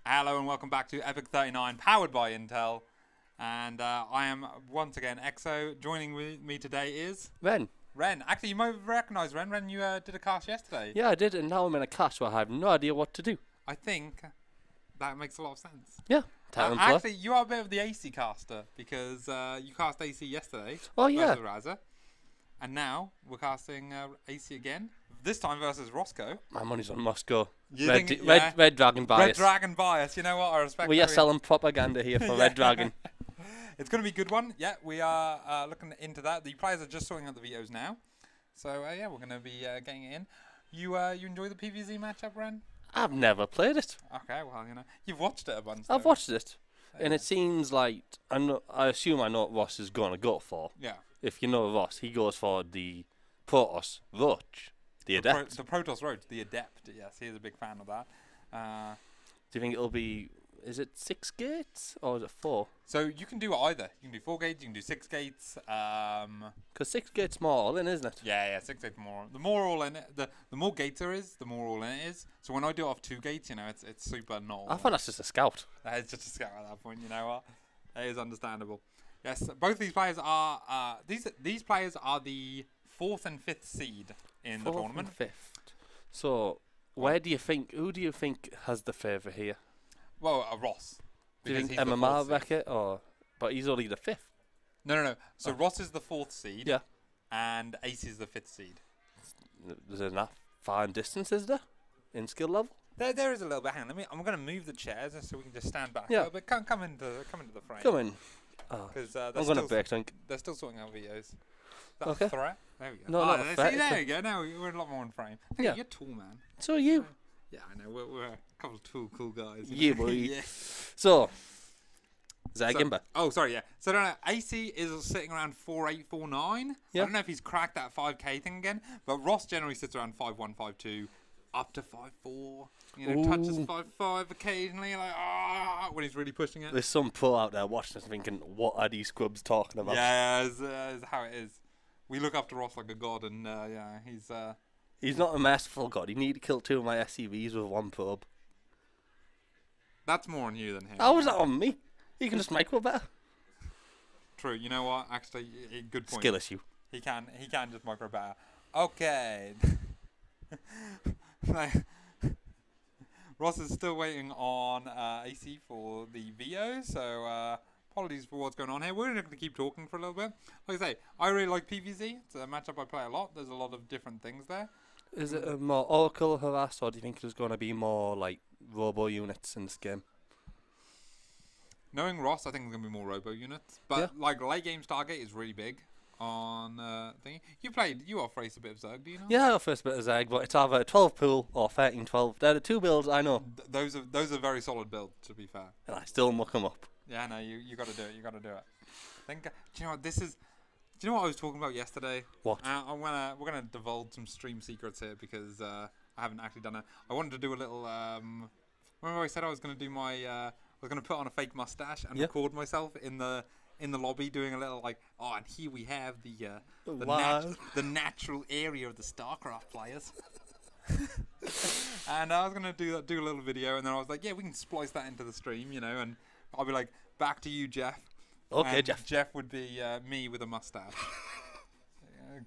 Hello and welcome back to EPIC39, powered by Intel. And I am once again EXO. Joining me today is Ren. Actually, you might recognise Ren. Ren, you did a cast yesterday. Yeah, I did, and now I'm in a cast where I have no idea what to do. I think that makes a lot of sense. Yeah. Actually, you are a bit of the Aicy caster because you cast Aicy yesterday. Oh, yeah. Versus Raza. And now we're casting Aicy again. This time versus RosscO. My money's on RosscO. Red Dragon bias. Red Dragon bias. You know what? I respect. We are selling propaganda here for Red Dragon. It's going to be a good one. Yeah, we are looking into that. The players are just sorting out the videos now. So, yeah, we're going to be getting it in. You enjoy the PvZ matchup, Ren? I've never played it. Okay, well, you know, you've watched it a bunch. I've watched it. And it seems like, I assume I know what Ross is going to go for. Yeah. If you know Ross, he goes for the Protoss Roach, the Adept. The Protoss Roach, the Adept, yes, he is a big fan of that. Do you think it'll be, is it 6 gates or is it 4? So you can do either. You can do 4 gates, you can do 6 gates. Because 6 gates more all in, isn't it? Yeah, 6 gates more. The more all in it, the more gates there is, the more all in it is. So when I do it off 2 gates, you know, it's super not. I thought that's just a scout. It's just a scout at that point. You know what? That is understandable. Yes, both these players are these players are the 4th and 5th seed in the tournament. 4th and 5th. So who do you think has the favour here? Well, Ross. Do you think MMR wreck it, but he's only the 5th? No. So Ross is the 4th seed. Yeah. And Aicy is the 5th seed. There's enough far distance, is there, in skill level? There is a little bit. Hang on, I'm going to move the chairs so we can just stand back. Yeah. A little bit. Come into the frame. Come in. Because I'm going to break think. They're still sorting out videos. Okay. A threat? There we go. No, not a threat. There we go. Now we're a lot more in frame. Yeah. You're tall, man. So are you. Yeah, I know. We're a couple of tall, cool guys. Yeah, boy. Yeah. So, Zagimba. Oh, sorry, yeah. So, I don't know. Aicy is sitting around 4.849. Yeah. I don't know if he's cracked that 5k thing again, but Ross generally sits around 5.1, 5.2, up to 5.4. You know, touches 5.5 occasionally, like, when he's really pushing it. There's some pro out there watching us thinking, what are these scrubs talking about? Yeah, it's how it is. We look after Ross like a god, and yeah, he's... He's not a merciful god. He need to kill 2 of my SCVs with 1 probe. That's more on you than him. How was that on me? He can just micro better. True. You know what? Actually, good point. Skill issue. He can just micro better. Okay. Ross is still waiting on AC for the VO, so apologies for what's going on here. We're going to keep talking for a little bit. Like I say, I really like PvZ. It's a matchup I play a lot. There's a lot of different things there. Is it a more Oracle harass, or do you think there's going to be more like robo units in this game? Knowing Ross, I think there's going to be more robo units. But like late game Stargate is really big on thingy. You off-race a bit of Zerg, do you know? Yeah, I off-race a bit of Zerg, but it's either 12 pool or 13-12. They're the 2 builds I know. Those are very solid builds, to be fair. And I still muck them up. Yeah, no, you got to do it. You got to do it. Do you know what this is? Do you know what I was talking about yesterday? What? We're gonna divulge some stream secrets here because I haven't actually done it. I wanted to do a little. Remember I said I was gonna do my. I was gonna put on a fake mustache and record myself in the lobby doing a little like. Oh, and here we have the natural area of the Starcraft players. And I was gonna do a little video, and then I was like, yeah, we can splice that into the stream, you know, and I'll be like, back to you, Jeff. Okay, and Jeff. Jeff would be me with a mustache.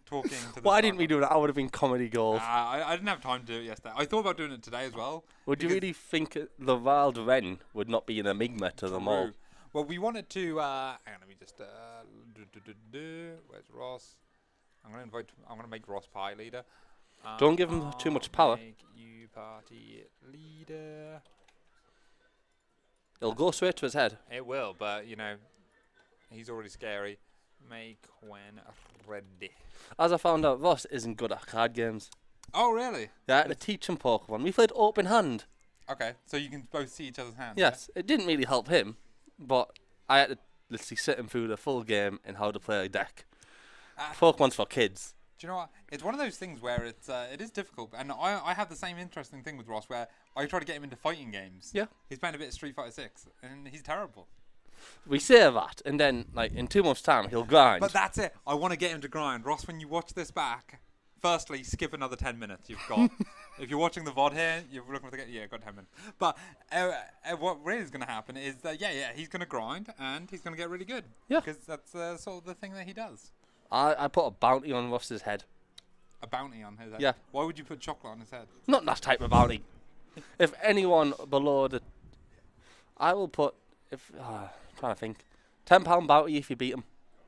Talking to the Why didn't we do that? I would have been comedy gold. I didn't have time to do it yesterday. I thought about doing it today as well. Would you really think the wild Ren would not be an enigma to them all? Well, we wanted to... hang on, let me just... where's Ross? I'm going to make Ross party leader. Don't give him too much power. Make you party leader. It'll go straight to his head. It will, but, you know, he's already scary. Make when ready. As I found out, Ross isn't good at card games. Oh, really? Yeah, I had to teach him Pokemon. We played open hand. Okay, so you can both see each other's hands. Yes, it didn't really help him, but I had to literally sit him through the full game in how to play a deck. Pokemon's for kids. Do you know what? It's one of those things where it is difficult, and I have the same interesting thing with Ross where I try to get him into fighting games. Yeah. He's playing a bit of Street Fighter 6, and he's terrible. We say that, and then like in 2 months' time he'll grind. But that's it. I want to get him to grind. Ross, when you watch this back, Firstly, skip another 10 minutes. You've got. If you're watching the VOD here, you're looking for got 10 minutes. But what really is going to happen is that he's going to grind and he's going to get really good. Yeah. Because that's sort of the thing that he does. I put a bounty on Ross's head. A bounty on his head? Yeah. Why would you put chocolate on his head? Not that type of bounty. If anyone below the... I will put... I'm trying to think. £10 bounty if you beat him.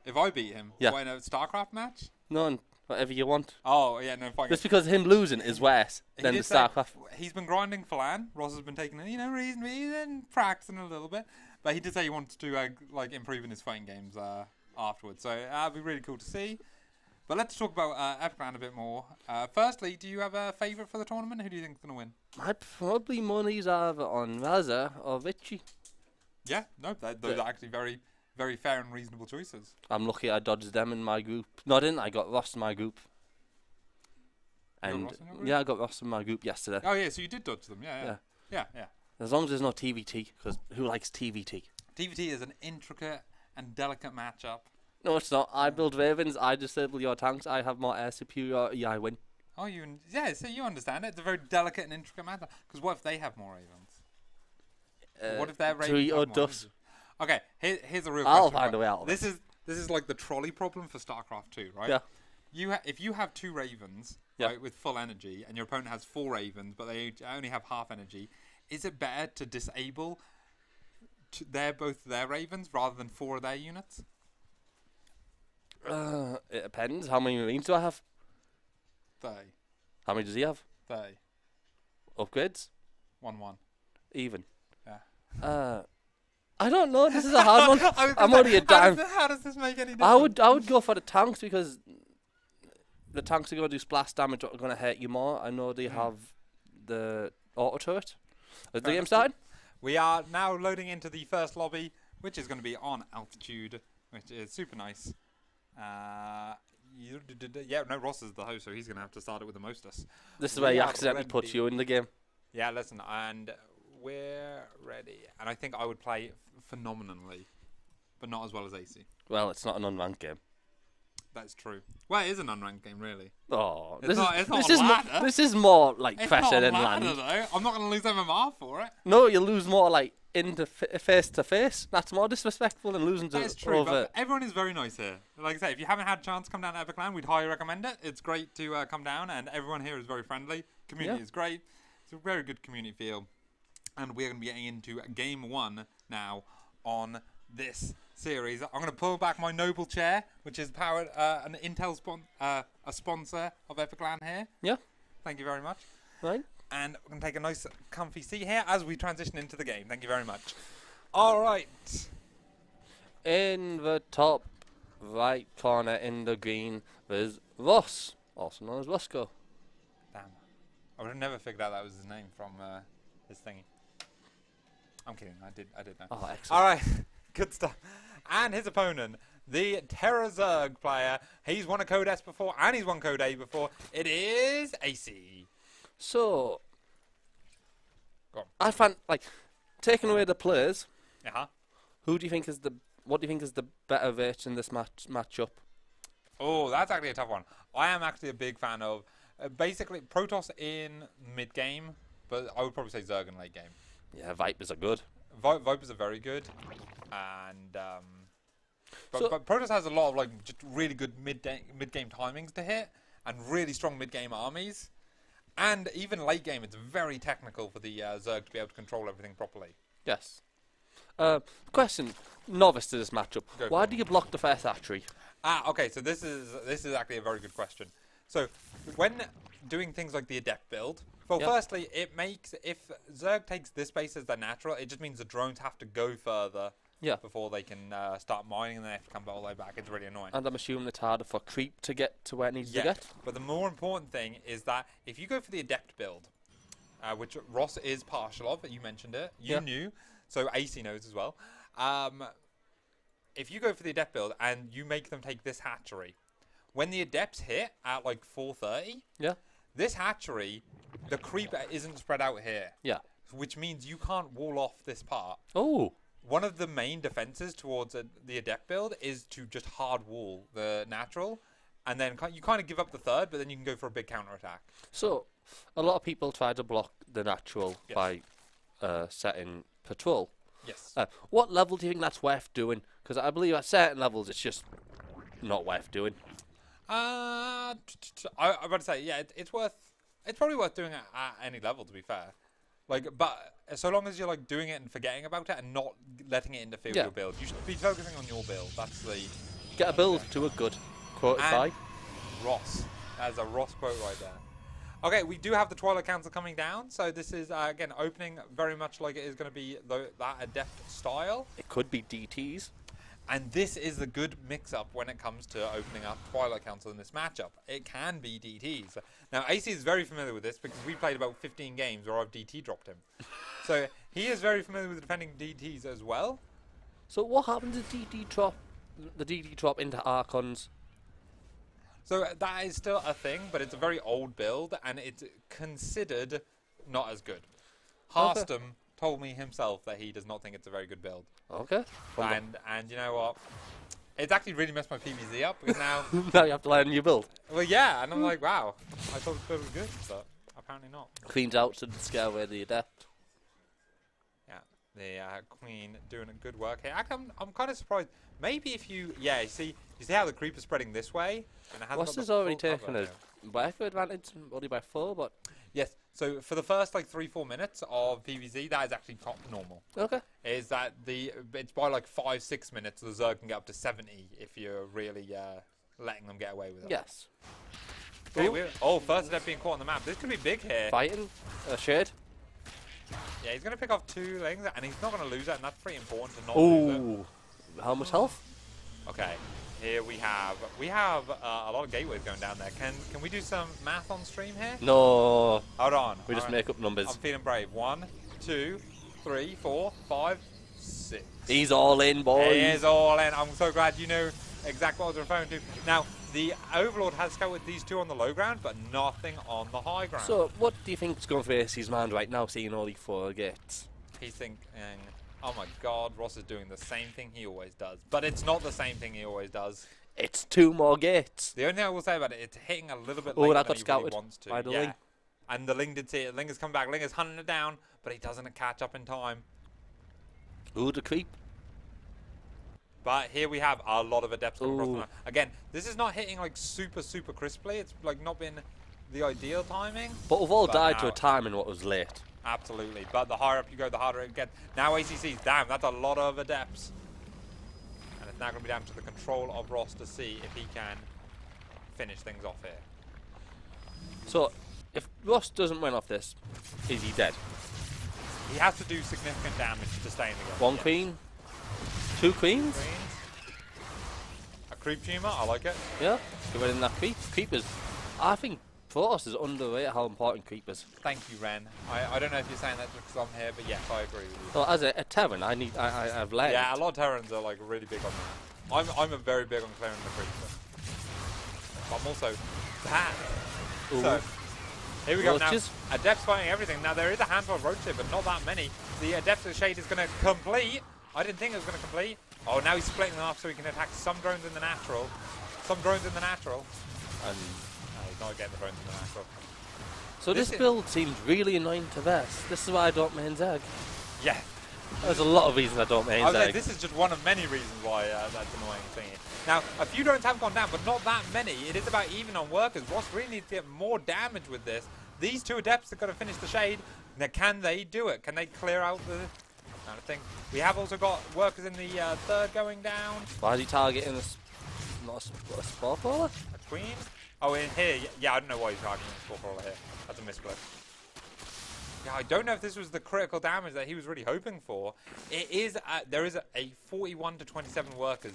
If I beat him? Yeah. What, in a StarCraft match? No, whatever you want. Oh, yeah, no, fine. Just because him losing is worse than the StarCraft. He's been grinding for LAN. Ross has been taking it, reasonably and practicing a little bit. But he did say he wants to improve in his fighting games afterwards. So that'd be really cool to see. But let's talk about EPIC39 a bit more. Firstly, do you have a favourite for the tournament? Who do you think is going to win? I'd probably money's either on Raza or Vichy. Yeah, no, those are actually very, very fair and reasonable choices. I'm lucky I dodged them in my group. No, I didn't. I got Ross in my group. And yeah, I got Ross in my group yesterday. Oh yeah, so you did dodge them. Yeah. As long as there's no TVT, because who likes TVT? TVT is an intricate and delicate matchup. No, it's not. I build Ravens. I disable your tanks. I have more air superiority. I win. Oh, so you understand it. It's a very delicate and intricate matter. Because what if they have more Ravens? What if their Ravens have more? Okay, here's a real question. I'll find a way out of it. This is like the trolley problem for StarCraft 2, right? Yeah. If you have 2 Ravens, right, with full energy, and your opponent has 4 Ravens, but they only have half energy, is it better to disable both their Ravens rather than 4 of their units? It depends. How many Marines do I have? 30. How many does he have? 30. Upgrades? 1-1. Even. Yeah. I don't know. This is a hard one. I'm only a dime. How does this make any difference? I would go for the tanks because the tanks are going to do splash damage. Are going to hurt you more. I know they have the auto turret. Has the game started? We are now loading into the first lobby, which is going to be on altitude, which is super nice. Ross is the host, so he's going to have to start it with the mostest. This is where he accidentally puts you in the game. Yeah, listen, and we're ready. And I think I would play phenomenally, but not as well as Aicy. Well, it's not an unranked game. That's true. Well, it is an unranked game, really. Oh, this is more like it's pressure than ladder, land. Though. I'm not going to lose MMR for it. No, you lose more like into face to face. That's more disrespectful than losing to. That is true. But everyone is very nice here. Like I say, if you haven't had a chance to come down to EPIC39, we'd highly recommend it. It's great to come down, and everyone here is very friendly. Community is great. It's a very good community feel. And we're going to be getting into game 1 now on this series. I'm going to pull back my noble chair, which is powered an Intel a sponsor of EPIC39 here. Yeah. Thank you very much. Right. And we're going to take a nice comfy seat here as we transition into the game. Thank you very much. All right. In the top right corner in the green, there's Ross, also known as RosscO. Damn. I would have never figured out that was his name from his thingy. I'm kidding. I did know. Oh, excellent. All right. Good stuff. And his opponent, the Terra Zerg player. He's won a Code S before, and he's won Code A before. It is Aicy. So, go on. I find taking away the players. What do you think is the better rate in this matchup? Oh, that's actually a tough one. I am actually a big fan of basically Protoss in mid game, but I would probably say Zerg in late game. Yeah, Vipers are good. Vipers are very good, and but Protoss has a lot of just really good mid game timings to hit, and really strong mid game armies. And even late game, it's very technical for the Zerg to be able to control everything properly. Yes. Question, novice to this matchup. Why do you block the first hatchery? Okay. So this is actually a very good question. So when doing things like the Adept build, well, firstly, it makes if Zerg takes this base as their natural, it just means the drones have to go further. Yeah. Before they can start mining, and they have to come all the way back. It's really annoying. And I'm assuming it's harder for creep to get to where it needs to get. But the more important thing is that if you go for the Adept build, which Ross is partial of, you mentioned it, you knew, so Aicy knows as well. If you go for the Adept build and you make them take this hatchery, when the Adepts hit at 4:30, this hatchery, the creep isn't spread out here. Yeah. Which means you can't wall off this part. Oh. One of the main defenses towards the Adept build is to just hard wall the natural, and then you kind of give up the third, but then you can go for a big counter attack. So, a lot of people try to block the natural Yes. by setting patrol. Yes. What level do you think that's worth doing? Because I believe at certain levels it's just not worth doing. I'm about to say, yeah, it's probably worth doing it at any level, to be fair. Like, but so long as you're like doing it and forgetting about it and not letting it interfere with your build, you should be focusing on your build. That's the Get a build to a good. Quoted by Ross. That's a Ross quote right there. Okay, we do have the Twilight Council coming down, so this is again opening very much like it is going to be that adept style. It could be DTs. And this is the good mix-up when it comes to opening up Twilight Council in this matchup. It can be DTs. Now, Aicy is very familiar with this because we played about 15 games where I've DT dropped him. So he is very familiar with defending DTs as well. So what happens if the DT drop into Archons? So that is still a thing, but it's a very old build, and it's considered not as good. Harstom told me himself that he does not think it's a very good build. Okay. And you know what? It's actually really messed my PvZ up because now... Now you have to learn a new build. Well, yeah, and I'm like, wow, I thought this build was good, but apparently not. Cleans out to scare away the adept. Yeah, the Queen doing a good work here. Actually, I'm kind of surprised. Maybe if you... Yeah, you see how the creep is spreading this way? And it hasn't Ross got has the already full taken cover a worker advantage, only by 4, but... Yes, so for the first like 3-4 minutes of PvZ, that is actually top normal. Okay. Is that it's by like 5-6 minutes the Zerg can get up to 70 if you're really letting them get away with it. Yes. Okay, first adept being caught on the map. This could be big here. Fighting. Shade. Yeah, he's going to pick off 2 lings, and he's not going to lose that, and that's pretty important to not lose it. Ooh. How much health? Okay. Here we have a lot of gateways going down there. Can we do some math on stream here? No. Hold on. We just make up numbers. I'm feeling brave. 1, 2, 3, 4, 5, 6. He's all in, boys. He is all in. I'm so glad you know exactly what I was referring to. Now, the Overlord has scouted these 2 on the low ground, but nothing on the high ground. So, what do you think is going through Aicy's mind right now, seeing all these 4 gates? He's thinking, oh my god, Ross is doing the same thing he always does. But it's not the same thing he always does. It's 2 more gates. The only thing I will say about it, it's hitting a little bit Oh, later that than got he scouted really wants to. by the yeah. Ling. And the Ling did see it. Ling has come back. Ling is hunting it down, but he doesn't catch up in time. Ooh, the creep. But here we have a lot of adepts coming across the Ooh. map. Again, this is not hitting like super crisply. It's like not been the ideal timing. But we've all But died to now- a timing what was late. Absolutely. But the higher up you go, the harder it gets. Now ACCs, damn, that's a lot of adepts. And it's now going to be down to the control of Ross to see if he can finish things off here. So, if Ross doesn't win off this, is he dead? He has to do significant damage to stay in the game. 1 yes. queen? 2 queens? A creep tumor, I like it. Yeah, get rid of that creep. Creepers. I think Protoss is underrated how important creepers. Thank you, Ren. I don't know if you're saying that just because I'm here, but yes, I agree with you. Well, as a Terran, I've learned. Yeah, a lot of Terrans are like really big on that. I'm a very big on clearing the creeper. But I'm also bad. Ooh. So here we go. Roaches. Now Adepts fighting everything. Now there is a handful of roaches here, but not that many. The Adepts of the Shade is going to complete. I didn't think it was going to complete. Oh, now he's splitting them up so he can attack some drones in the natural. Some drones in the natural. And He's not getting the drones in the natural. so this build seems really annoying to Vest. This is why I don't main Zerg. Yeah. There's a lot of reasons I don't main I was Zerg. like, this is just one of many reasons why that's annoying thingy. Now, a few drones have gone down, but not that many. It is about even on workers. Ross really needs to get more damage with this. These 2 Adepts are going to finish the Shade. Now, can they do it? Can they clear out the kind of thing? We have also got workers in the 3rd going down. Why is he targeting not a spore crawler? A Queen. Oh, in here. Yeah, I don't know why he's targeting a Spore Crawler here. That's a misclick. Yeah, I don't know if this was the critical damage that he was really hoping for. It is. There is a 41 to 27 workers,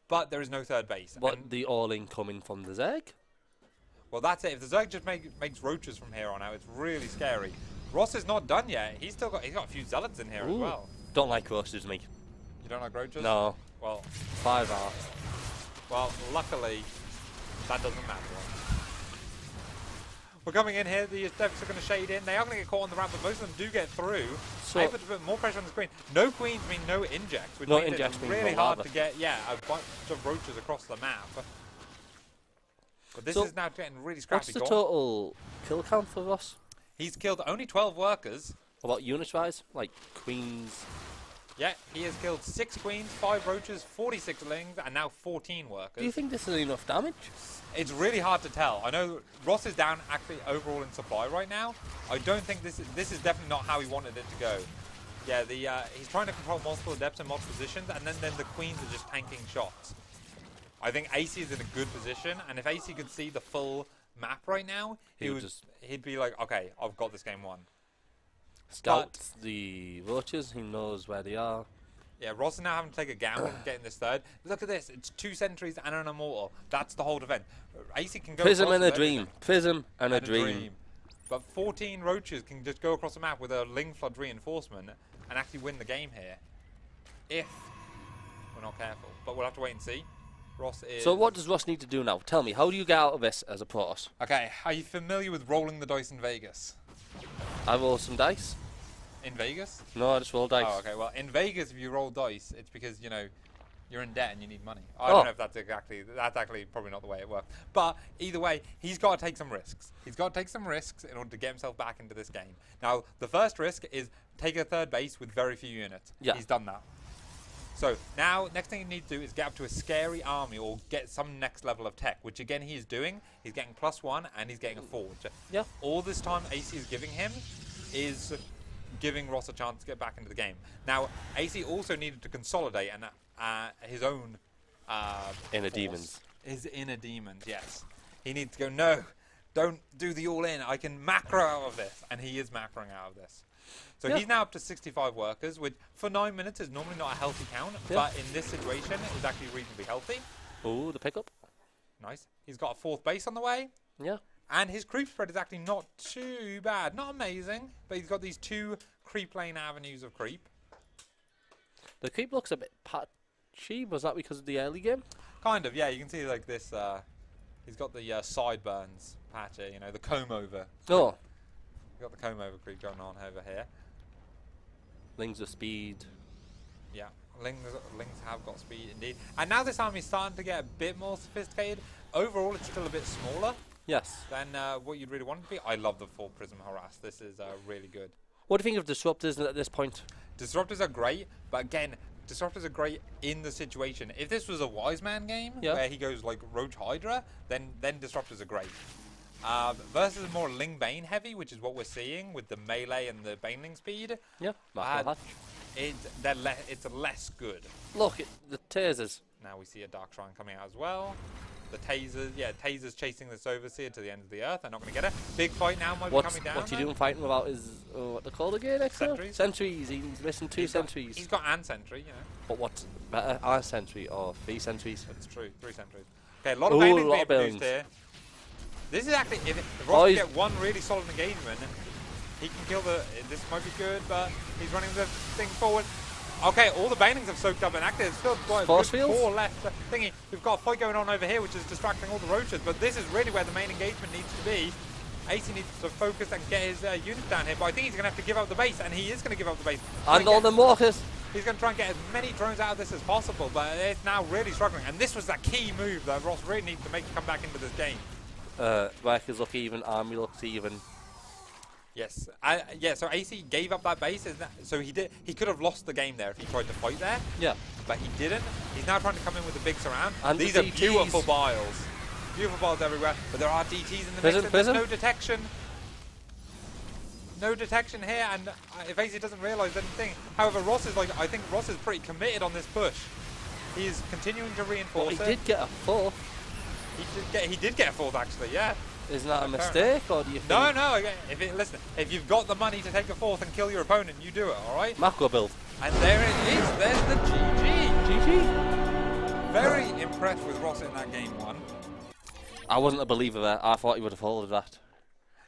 but there is no 3rd base. What, And the all-in coming from the Zerg? well, that's it. If the Zerg just makes roaches from here on out, it's really scary. Ross is not done yet. He's got a few zealots in here as well. Don't like roaches, me. You don't like roaches? No. Well, 5 hours. well, luckily, that doesn't matter. We're coming in here. The Adepts are going to shade in. They are going to get caught on the ramp, but most of them do get through. So Able to put more pressure on the screen. No queens mean no injects, which No means injects it's means really no hard lava. to get. Yeah, a bunch of roaches across the map. But this So is now getting really scrappy. What's the total kill count for Ross? He's killed only 12 workers. What about unit-wise? Like queens? Yeah, he has killed 6 queens, 5 roaches, 46 lings, and now 14 workers. Do you think this is enough damage? It's really hard to tell. I know Ross is down actually overall in supply right now. I don't think this is definitely not how he wanted it to go. Yeah, he's trying to control multiple adepts in multiple positions, and then the queens are just tanking shots. I think Aicy is in a good position, and if Aicy could see the full map right now, he'd be like, okay, I've got this game won. Scout the roaches, he knows where they are. Yeah, Ross is now having to take a gamble and getting this third. Look at this, it's 2 sentries and an immortal. That's the whole defense. Aicy can go Prism and a everything. dream. Prism and a dream. But 14 roaches can just go across the map with a Ling Flood reinforcement and actually win the game here. If we're not careful. But we'll have to wait and see. Ross is... So what does Ross need to do now? Tell me, how do you get out of this as a Protoss? Okay, are you familiar with rolling the dice in Vegas? I roll some dice. In Vegas? No, I just roll dice. Oh, okay. Well, in Vegas, if you roll dice, it's because, you know, you're in debt and you need money. I don't know if that's actually probably not the way it works. But either way, he's got to take some risks. He's got to take some risks in order to get himself back into this game. Now, the first risk is take a third base with very few units. Yeah. He's done that. So now, next thing you need to do is get up to a scary army or get some next level of tech, which again he is doing. He's getting +1 and he's getting a forge. Yeah. All this time Aicy is giving him is giving Ross a chance to get back into the game. Now, Aicy also needed to consolidate and his own inner demons. His inner demons, yes. He needs to go, no, don't do the all-in. I can macro out of this. And he is macroing out of this. So he's now up to 65 workers, which for 9 minutes is normally not a healthy count, but in this situation is actually reasonably healthy. Ooh, the pickup. Nice. He's got a 4th base on the way. Yeah. And his creep spread is actually not too bad. Not amazing, but he's got these 2 creep lane avenues of creep. The creep looks a bit patchy. Was that because of the early game? Kind of, yeah. You can see like this, he's got the sideburns patchy, you know, the comb over. Oh. We've got the comb over creep going on over here. Lings of speed. Yeah, Lings have got speed indeed. And now this army's starting to get a bit more sophisticated. Overall, it's still a bit smaller. Yes. Than what you'd really want it to be. I love the 4 Prism Harass. This is really good. What do you think of Disruptors at this point? Disruptors are great, but again, Disruptors are great in the situation. If this was a Wise Man game, where he goes like Roach Hydra, then Disruptors are great. Versus more Ling Bane heavy, which is what we're seeing with the melee and the Baneling speed. Yeah, it's less good. Look, the tasers. Now we see a Dark Shrine coming out as well. The tasers, tasers chasing this Overseer to the end of the earth. They're not going to get it. Big fight now might be coming down. What's he doing fighting without his, what they're called again? Sentries. Sentries. He's missing 2 sentries. He's got an sentry, you know. But what's better, a sentry or 3 sentries? That's true, 3 sentries. Okay, a lot of Banelings being produced here. This is actually, if Ross can get one really solid engagement, he can kill the, this might be good, but he's running the thing forward. Okay, all the Banelings have soaked up and acted. It's still quite a good 4 left thingy. We've got a fight going on over here, which is distracting all the roaches, but this is really where the main engagement needs to be. Aicy needs to focus and get his units down here, but I think he's going to have to give up the base, and he is going to give up the base. And all the mortars. He's going to try and get as many drones out of this as possible, but it's now really struggling. And this was that key move that Ross really needs to make to come back into this game. Workers look even, army looks even. Yes, so Aicy gave up that base, so he could have lost the game there if he tried to fight there. Yeah. But he didn't. He's now trying to come in with a big surround. And these are beautiful biles. Beautiful biles everywhere, but there are DTs in the mix and there's no detection. No detection here, and if Aicy doesn't realise anything. However, I think Ross is pretty committed on this push. He's continuing to reinforce it. He did get a 4th. He did get a 4th actually, yeah. Isn't that a mistake, or do you think? No. Listen, if you've got the money to take a 4th and kill your opponent, you do it, all right? Macro build. And there it is. There's the GG. GG. Very impressed with Ross in that game 1. I wasn't a believer there. I thought he would have folded that.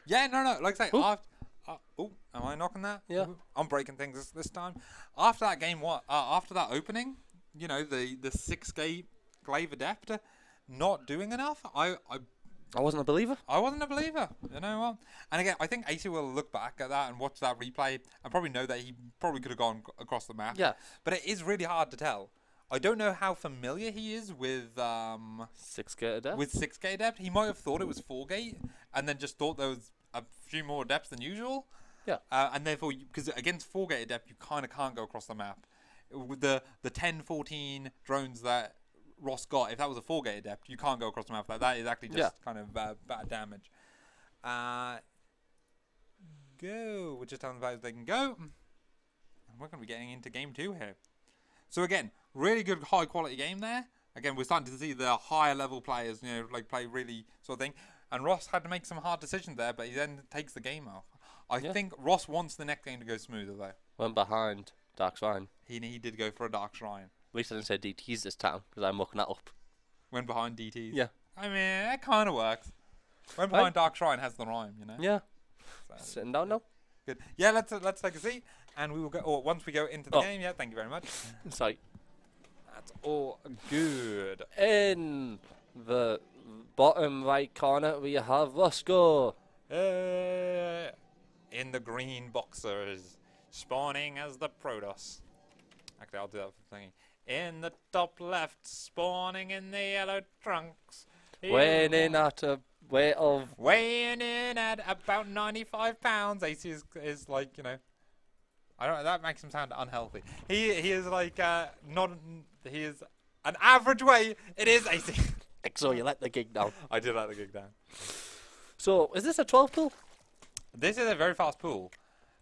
Yeah, no. Like I say, am I knocking that? Yeah. I'm breaking things this time. After that game 1, after that opening, you know, the 6-gate Glaive Adept not doing enough, I wasn't a believer. I wasn't a believer, you know what? And again, I think Aicy will look back at that and watch that replay and probably know that he probably could have gone across the map. Yeah. But it is really hard to tell. I don't know how familiar he is with 6-gate adept. with 6-gate adept. He might have thought it was 4-gate, and then just thought there was a few more adepts than usual. Yeah. And therefore, because against 4-gate adept, you kind of can't go across the map. With the 10-14 drones that Ross got, if that was a 4-gate adept, you can't go across the map. Like that is actually just kind of bad damage. Go. We're just telling the players they can go. And we're going to be getting into game 2 here. So again, really good high quality game there. Again, we're starting to see the higher level players, like play really sort of thing. And Ross had to make some hard decisions there, but he then takes the game off. I think Ross wants the next game to go smoother though. Went behind Dark Shrine. He did go for a Dark Shrine. At least I didn't say DTs this time, because I'm mucking that up. Went behind DTs. Yeah. I mean, that kind of works. Went behind Dark Shrine has the rhyme, Yeah. So, Sitting down now. good. Yeah, let's take a seat, and we will go. Or once we go into the game, yeah. Thank you very much. Sorry. That's all good. In the bottom right corner, we have RosscO. In the green boxers, spawning as the Protoss. Actually, I'll do that for thingy. In the top left, spawning in the yellow trunks. Weighing in at a weight of... Weighing in at about 95 pounds. Aicy is like, I don't know, that makes him sound unhealthy. He is like, he is an average weight. It is Aicy. So you let the gig down. I did let the gig down. So, is this a 12 pool? This is a very fast pool.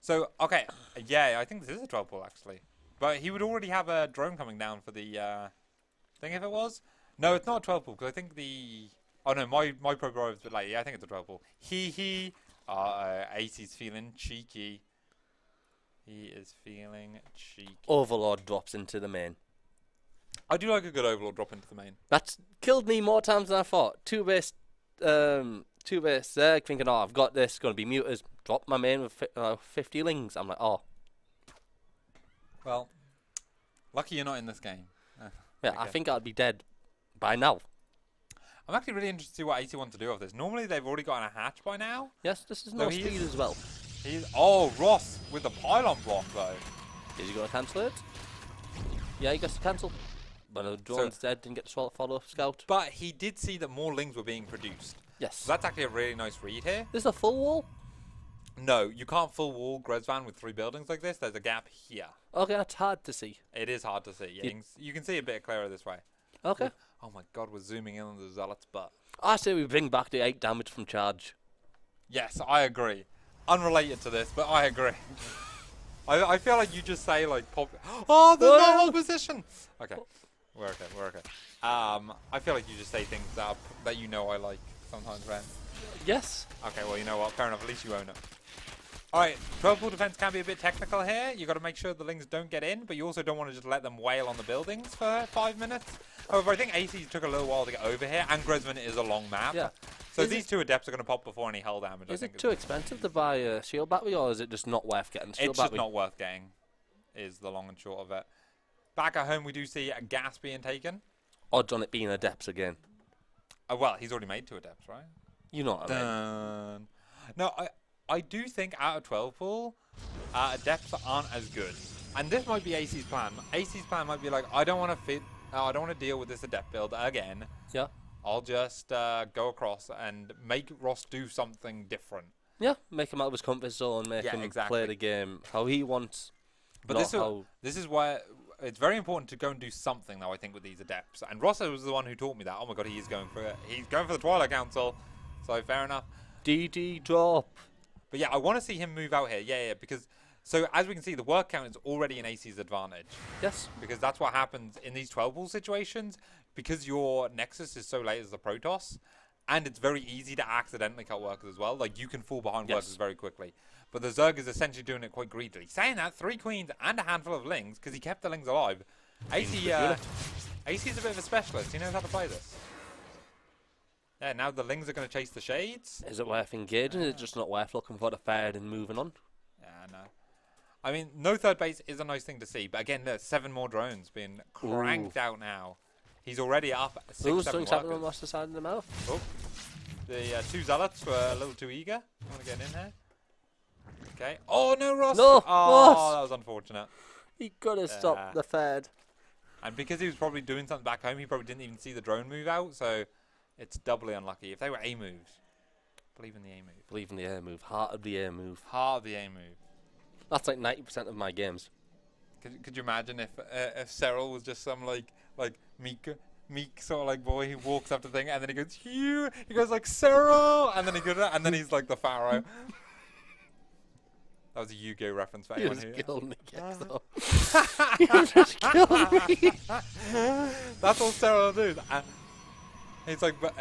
So, okay, yeah, I think this is a 12 pool actually. But he would already have a drone coming down for the thing if it was. No, it's not a 12 pool because I think the... Oh no, my pro bro is a bit late. Yeah, I think it's a 12 pool. Aicy's feeling cheeky. He is feeling cheeky. Overlord drops into the main. I do like a good Overlord drop into the main. That's killed me more times than I thought. Two-base Zerg thinking, I've got this, going to be muters. Drop my main with 50 lings. I'm like, oh. Well, lucky you're not in this game. Yeah, I think I'd be dead by now. I'm actually really interested to see what Aicy wants to do with this. Normally they've already got a hatch by now. Yes, this is no speed as well. Ross with the pylon block though. Is he going to cancel it? Yeah, he gets to cancel. But the drone's dead, didn't get to follow scout. But he did see that more lings were being produced. Yes. So that's actually a really nice read here. This is a full wall? No, you can't full wall Grezvan with 3 buildings like this. There's a gap here. Okay, that's hard to see. It is hard to see. Yeah, you can see a bit clearer this way. Okay. Oh my god, we're zooming in on the Zealot's butt. I say we bring back the 8 damage from charge. Yes, I agree. Unrelated to this, but I agree. I feel like you just say like pop. Oh, the normal position. Okay, we're okay. I feel like you just say things that I like sometimes, Ren. Yes. Okay, well you know what? Fair enough. At least you own it. All right, 12 pool defense can be a bit technical here. You got to make sure the lings don't get in, but you also don't want to just let them wail on the buildings for 5 minutes. However, I think Aicy took a little while to get over here, and Grezvan is a long map. Yeah. So these 2 adepts are going to pop before any hull damage. Is it too expensive to buy a shield battery, or is it just not worth getting shield battery? It's just not worth getting, is the long and short of it. Back at home, we do see a gas being taken. Odds on it being adepts again. Well, he's already made 2 adepts, right? You know what I mean. No, I do think out of 12 pool, adepts aren't as good. And this might be Aicy's plan. Aicy's plan might be like, I don't want to deal with this adept build again. Yeah. I'll just go across and make Ross do something different. Yeah, make him out of his comfort zone, make him play the game how he wants. But this is where it's very important to go and do something, though, I think, with these adepts. And Ross was the one who taught me that. Oh my god, he's going for it. He's going for the Twilight Council. So fair enough. DD drop. But yeah, I want to see him move out here. Yeah, because... So, as we can see, the work count is already in Aicy's advantage. Yes. Because that's what happens in these 12-pool situations. Because your Nexus is so late as the Protoss, and it's very easy to accidentally cut workers as well. Like, you can fall behind workers very quickly. But the Zerg is essentially doing it quite greedily. Saying that, 3 queens and a handful of lings, because he kept the lings alive. Aicy's a bit of a specialist. He knows how to play this. Yeah, now the lings are going to chase the shades. Is it worth engaging? Is it just not worth looking for the third and moving on? Yeah, no. I mean, no third base is a nice thing to see, but again, there's 7 more drones being cranked out now. He's already up 6, 7 something's happening on Ross's side of the mouth. Oh, the 2 zealots were a little too eager. I want to get in here. Okay. Oh no, Ross! No, oh, Ross! That was unfortunate. He could have stopped the third. And because he was probably doing something back home, he probably didn't even see the drone move out, so it's doubly unlucky. If they were A moves, believe in the A move. Believe in the air move. Heart of the air move. Heart of the A move. That's like 90% of my games. Could you imagine if Cyril was just some like meek sort of like boy who walks up to the thing and then he goes Hugh, he goes like Cyril, and then he's like the pharaoh. That was a Yu-Gi-Oh reference for anyone who. You just killed me, You just killed me. That's all Cyril will do. He's like, but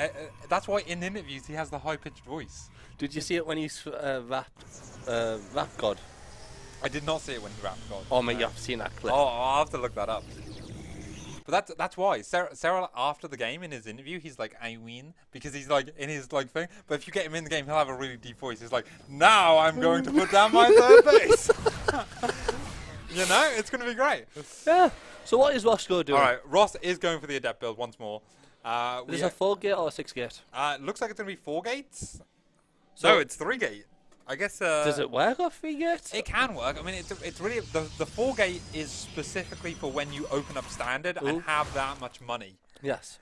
that's why in interviews he has the high-pitched voice. Did you see it when he's rapped God? I did not see it when he rapped God. Oh, mate, you have seen that clip. Oh, I'll have to look that up. But that's why Cyril after the game in his interview he's like I win because he's like in his like thing. But if you get him in the game, he'll have a really deep voice. He's like, now I'm going to put down my third base. You know, it's going to be great. Yeah. So what is RosscO doing? All right, Ross is going for the adept build once more. Is it a 4-gate or a 6-gate? Looks like it's going to be 4 gates. So no, it's 3 gate. I guess. Does it work off 3 gates? It can work. I mean, it's really the 4 gate is specifically for when you open up standard and have that much money. Yes.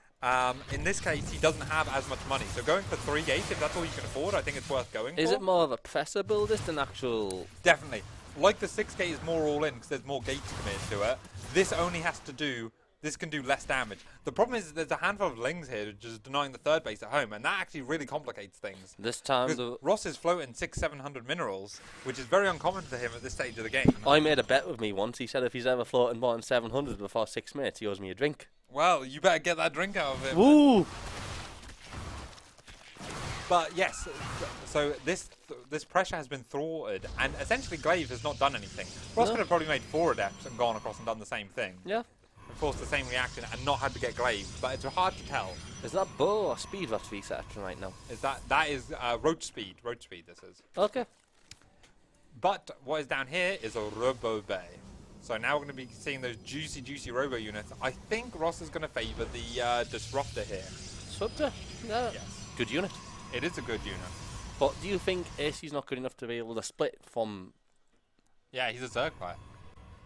In this case, he doesn't have as much money, so going for 3 gates, if that's all you can afford, I think it's worth going for. Is it more of a presser buildist than actual? Definitely. Like the 6 gate is more all in because there's more gates committed to it. This only has to do. This can do less damage. The problem is there's a handful of lings here just denying the third base at home, and that actually really complicates things. This time, Ross is floating 600-700 minerals, which is very uncommon for him at this stage of the game. I made a bet with me once. He said if he's ever floating more than 700 before 6 minutes, he owes me a drink. Well, you better get that drink out of him. Woo! But yes, so this pressure has been thwarted, and essentially Glaive has not done anything. Ross could have probably made 4 adepts and gone across and done the same thing. Yeah. And forced the same reaction and not had to get Glaive, but it's hard to tell. Is that bow or speed that's resetting right now? Is that is roach speed? Roach speed. This is. Okay. But what is down here is a Robo Bay. So now we're going to be seeing those juicy Robo units. I think Ross is going to favour the Disruptor here. Disruptor? Yeah. Yes. Good unit. It is a good unit. But do you think Aicy's not good enough to be able to split from... Yeah, he's a Zerg player.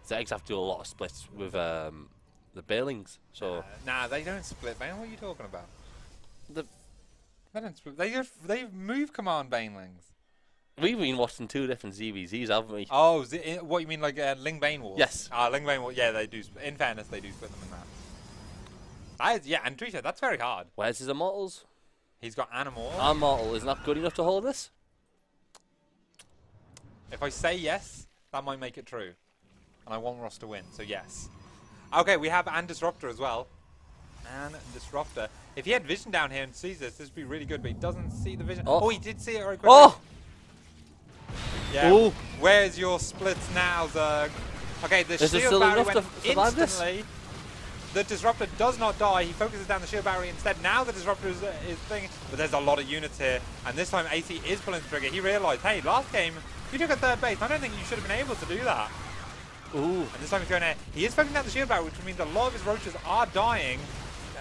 Zags have to do a lot of splits with the Bailings, so... Nah, they don't split, man. What are you talking about? They don't split. They move command Banelings. We've been watching 2 different ZVZs, haven't we? Oh, what you mean, like Ling Bane Wars? Yes. Ling Bane Wars, yeah, they do. In fairness, they do split them in that. Yeah, and Trisha, that's very hard. Where's his Immortals? He's got Animal. Immortal is not good enough to hold this? If I say yes, that might make it true. And I want Ross to win, so yes. Okay, we have and Disruptor as well. And Disruptor. If he had vision down here and sees this would be really good, but he doesn't see the vision. Oh, he did see it very quickly. Oh! Yeah. Ooh. Where's your splits now, Zerg? Okay, the shield barrier went instantly. The Disruptor does not die. He focuses down the shield barrier instead. Now the Disruptor is thinking, but there's a lot of units here. And this time Aicy is pulling the trigger. He realized, hey, last game, you took a 3rd base. I don't think you should have been able to do that. Ooh. And this time he's going there. He is focusing down the shield barrier, which means a lot of his roaches are dying.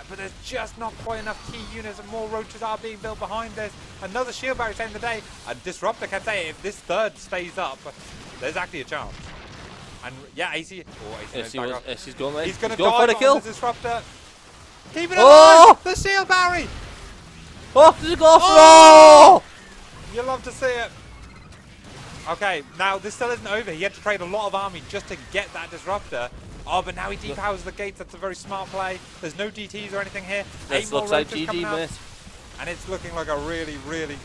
But there's just not quite enough key units, and more roaches are being built behind this. Another shield barrier saving the day. A Disruptor kept saying, if this 3rd stays up, there's actually a chance. And yeah, Aicy. Oh, Aicy's going there. He's going to die for the kill. The Disruptor. Keep it alive! The shield barrier! Oh, does it go off? Oh! You love to see it. Okay, now this still isn't over. He had to trade a lot of army just to get that Disruptor. Oh, but now he depowers the gates. That's a very smart play. There's no DTs or anything here. This looks like GG, mate. And it's looking like a really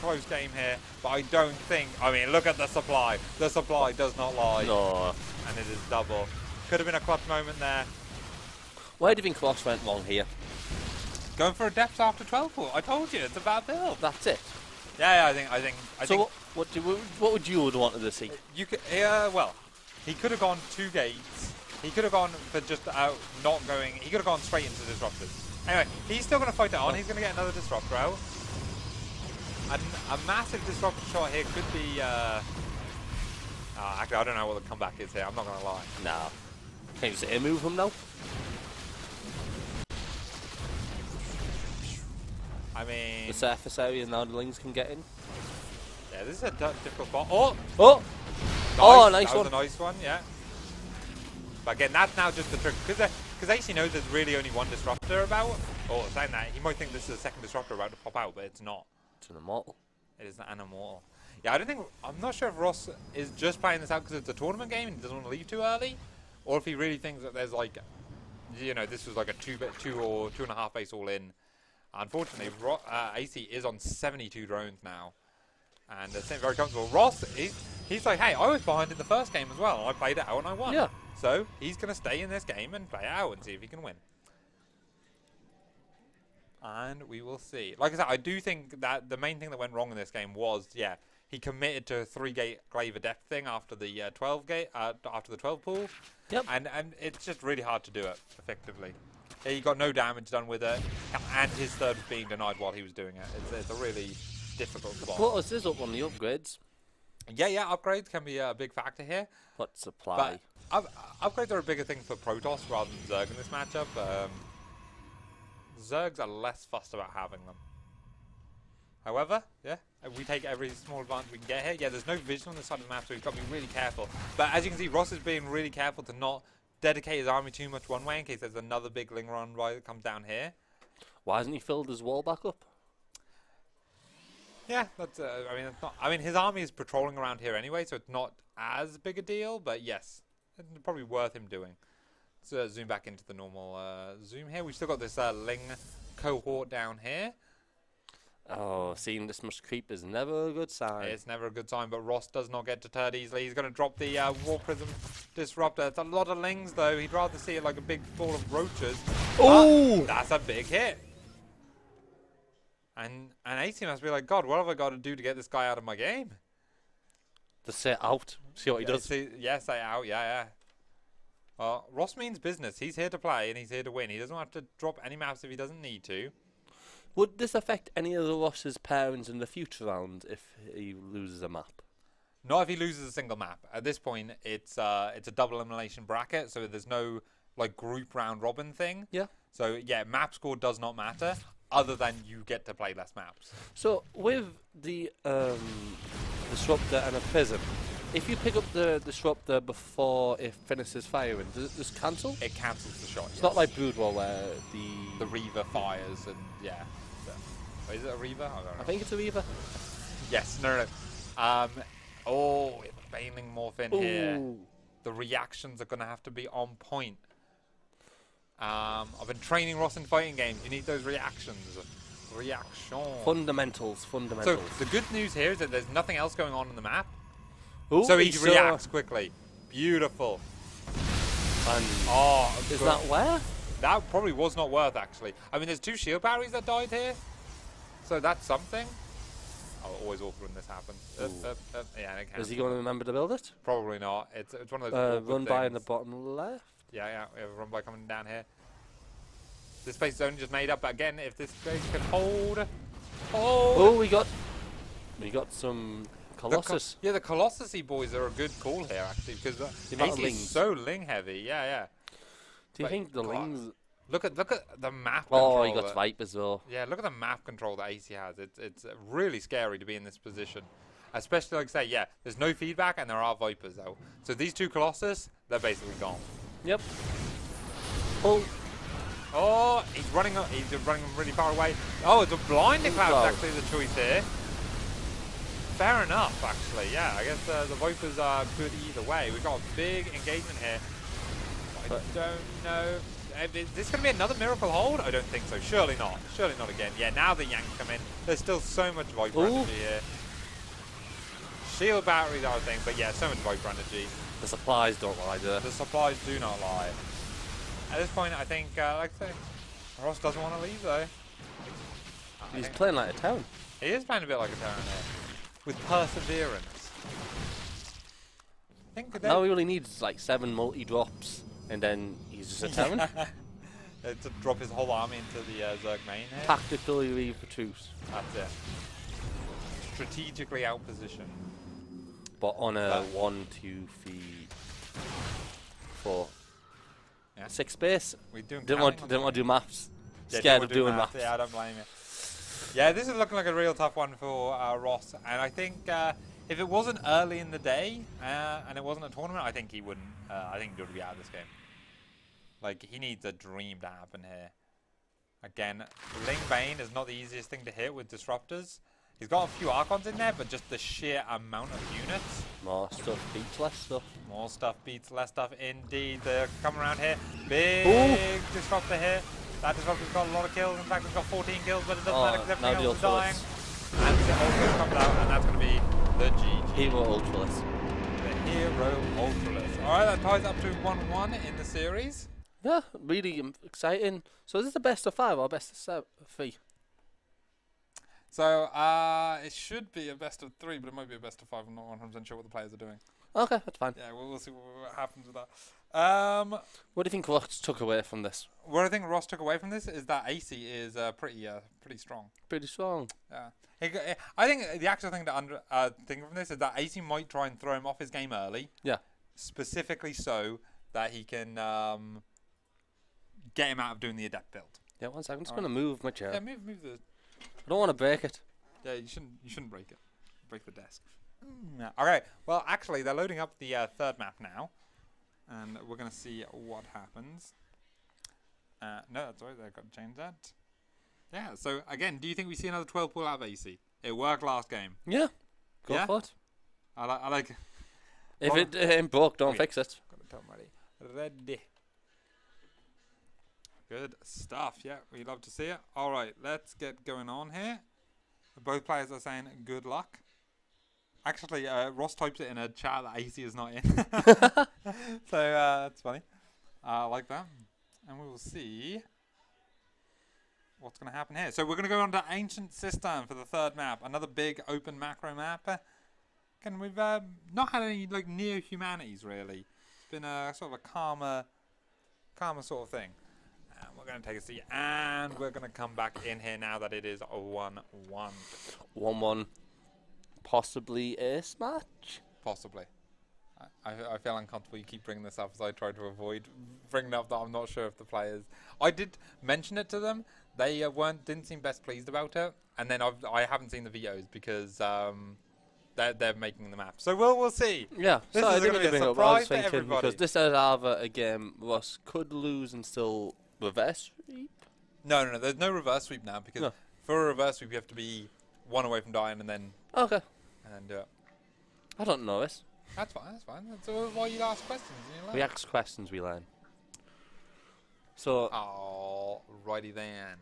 close game here. But I don't think... I mean, look at the supply. The supply does not lie. No. And it is double. Could have been a clutch moment there. Where do you think Ross went wrong here? Going for a depth after 12 4. I told you, it's a bad build. That's it. Yeah, I think. So what would you have wanted to see? You could, well, he could have gone 2 gates. He could have gone for just not going. He could have gone straight into Disruptors. Anyway, he's still going to fight it on. He's going to get another Disruptor out. And a massive Disruptor shot here could be. Actually, I don't know what the comeback is here. I'm not going to lie. No. Can you just air move him now? I mean, the surface areas now the Lings can get in. Yeah, this is a difficult spot. Oh! Oh! Nice. Oh, nice that one. was a nice one, yeah. But again, that's now just the trick. Because because Aicy knows there's really only one disruptor about. Or saying that, he might think this is a second disruptor about to pop out, but it's not. It's an immortal. It is an immortal. Yeah, I'm not sure if Ross is just playing this out because it's a tournament game and he doesn't want to leave too early, or if he really thinks that there's like, you know, this was like a 2 or 2.5 base all in. Unfortunately, Aicy is on 72 drones now, and it's very comfortable. Ross, he's like, hey, I was behind in the first game as well. I played it out and I won. Yeah. So he's going to stay in this game and play it out and see if he can win. And we will see. Like I said, I do think that the main thing that went wrong in this game was, yeah, he committed to a 3-gate glaive depth thing after the 12 pool. Yep. And it's just really hard to do it effectively. He got no damage done with it, and his third was being denied while he was doing it. It's a really difficult spot. What was this up on the upgrades? Yeah, upgrades can be a big factor here. What supply? But upgrades are a bigger thing for Protoss rather than Zerg in this matchup. Zergs are less fussed about having them. However, yeah, we take every small advantage we can get here. Yeah, there's no vision on this side of the map, so we've got to be really careful. But as you can see, Ross is being really careful to not dedicate his army too much one way in case there's another big Ling run that comes down here. Why hasn't he filled his wall back up? Yeah, that's. It's not. I mean, his army is patrolling around here anyway, so it's not as big a deal. But yes, it's probably worth him doing. Let's zoom back into the normal zoom here. We've still got this Ling cohort down here. Oh, seeing this much creep is never a good sign. It's never a good sign, but Ross does not get deterred easily. He's going to drop the War Prism Disruptor. It's a lot of Lings, though. He'd rather see it like a big ball of roaches. Oh! That's a big hit. And Aicy must be like, God, what have I got to do to get this guy out of my game? Just say out. See what he does. Say out. Yeah. Ross means business. He's here to play, and he's here to win. He doesn't have to drop any maps if he doesn't need to. Would this affect any of the Ross's pairings in the future round if he loses a map? Not if he loses a single map. At this point, it's a double elimination bracket, so there's no like group round robin thing. Yeah. So yeah, map score does not matter, other than you get to play less maps. So with the disruptor and a prism, if you pick up the disruptor before it finishes firing, does it just cancel? It cancels the shot. It's not like Brood War where the Reaver fires and yeah. So, is it a Reaver? I think it's a Reaver. Yes. No. Baneling Morph in here. The reactions are going to have to be on point. I've been training Ross in fighting games. You need those reactions. Fundamentals. So the good news here is that there's nothing else going on the map. Ooh, so he reacts quickly. Beautiful. And is good. that where? That probably was not worth, actually. I mean, there's 2 shield batteries that died here. So that's something. Oh, always awful when this happens. Yeah, it can. Is he going to remember to build it? Probably not. It's one of those run by in the bottom left. Yeah, we have a run by coming down here. This place is only just made up, but again, if this place can hold. Oh, we got some Colossus. The Colossus-y boys are a good call here, actually, because Aicy is so Ling heavy. Yeah. Do you think the Lings? Look at the map. Oh, he got Vipers though. Yeah, look at the map control that Aicy has. It's really scary to be in this position, especially like I say. Yeah, there's no feedback and there are Vipers though. So these 2 Colossus, they're basically gone. Yep. Oh, he's running really far away. Oh, it's a blinding cloud actually the choice here. Fair enough, actually. Yeah, I guess the Vipers are good either way. We've got a big engagement here. I don't know. Is this going to be another miracle hold? I don't think so. Surely not. Surely not again. Yeah, now the Yanks come in. There's still so much Viper energy here. Shield batteries are a thing, but yeah, so much Viper energy. The supplies don't lie, do they? The supplies do not lie. At this point, I think, like I say, Ross doesn't want to leave, though. He's playing like a town. He is playing a bit like a town here. With perseverance. Now he only needs like 7 multi-drops, and then he's just a town. To drop his whole army into the Zerg main here. Tactically leave the truce. That's it. Strategically outpositioned. But on a 1, 2, 3, 4, 6 space. Didn't want to do maths. Yeah, scared of doing maths. Yeah, I don't blame you. Yeah, this is looking like a real tough one for Ross, and I think if it wasn't early in the day and it wasn't a tournament, I think he wouldn't. I think he would be out of this game. Like, he needs a dream to happen here. Again, Ling Bane is not the easiest thing to hit with disruptors. He's got a few Archons in there, but just the sheer amount of units. More stuff beats less stuff. More stuff beats less stuff, indeed. They're coming around here. Big disruptor here. That disruptor's got a lot of kills. In fact, it's got 14 kills, but it doesn't matter because everything else is dying. And the ultra comes out, and that's going to be the GG. Hero Ultraless. The Hero Ultraless. Alright, that ties up to 1-1 in the series. Yeah, really exciting. So is this the best of 5 or best of 3? So, it should be a best of 3, but it might be a best of 5. I'm not 100% sure what the players are doing. Okay, that's fine. Yeah, we'll see what happens with that. What do you think Ross took away from this? What I think Ross took away from this is that Aicy is pretty strong. Pretty strong. Yeah. I think the actual thing to think from this is that Aicy might try and throw him off his game early. Yeah. Specifically so that he can get him out of doing the adept build. Yeah, one second. I'm just going to move my chair. Yeah, move the... I don't want to break it. Yeah, you shouldn't break it. Break the desk. Okay, well, actually, they're loading up the third map now. And we're going to see what happens. No, that's all right. They've got to change that. Yeah, so, again, do you think we see another 12 pull out of AC? It worked last game. Yeah. Go for it. I like... If it ain't broke, don't fix it. Got to tell them ready. Good stuff. Yeah, we love to see it. All right, let's get going on here. Both players are saying good luck. Actually, Ross types it in a chat that AC is not in. So that's funny. I like that. And we will see what's going to happen here. So we're going to go on to Ancient System for the third map. Another big open macro map. And we've not had any like neo-humanities really. It's been a sort of a calmer sort of thing. And we're going to take a seat, and we're going to come back in here now that it is a 1-1. 1-1. Possibly ace match? Possibly. I feel uncomfortable. You keep bringing this up as I try to avoid bringing up that I'm not sure if the players... I did mention it to them. They didn't seem best pleased about it. And then I haven't seen the videos because they're making the map. So we'll see. Yeah. This so is going to be a surprise to everybody. Because this is either a game Ross could lose and still reverse sweep. No. There's no reverse sweep now because for a reverse sweep you have to be one away from dying and then... Okay. And then do it. I don't know this. That's fine. That's why you ask questions. You we ask questions, we learn. So... Alrighty then.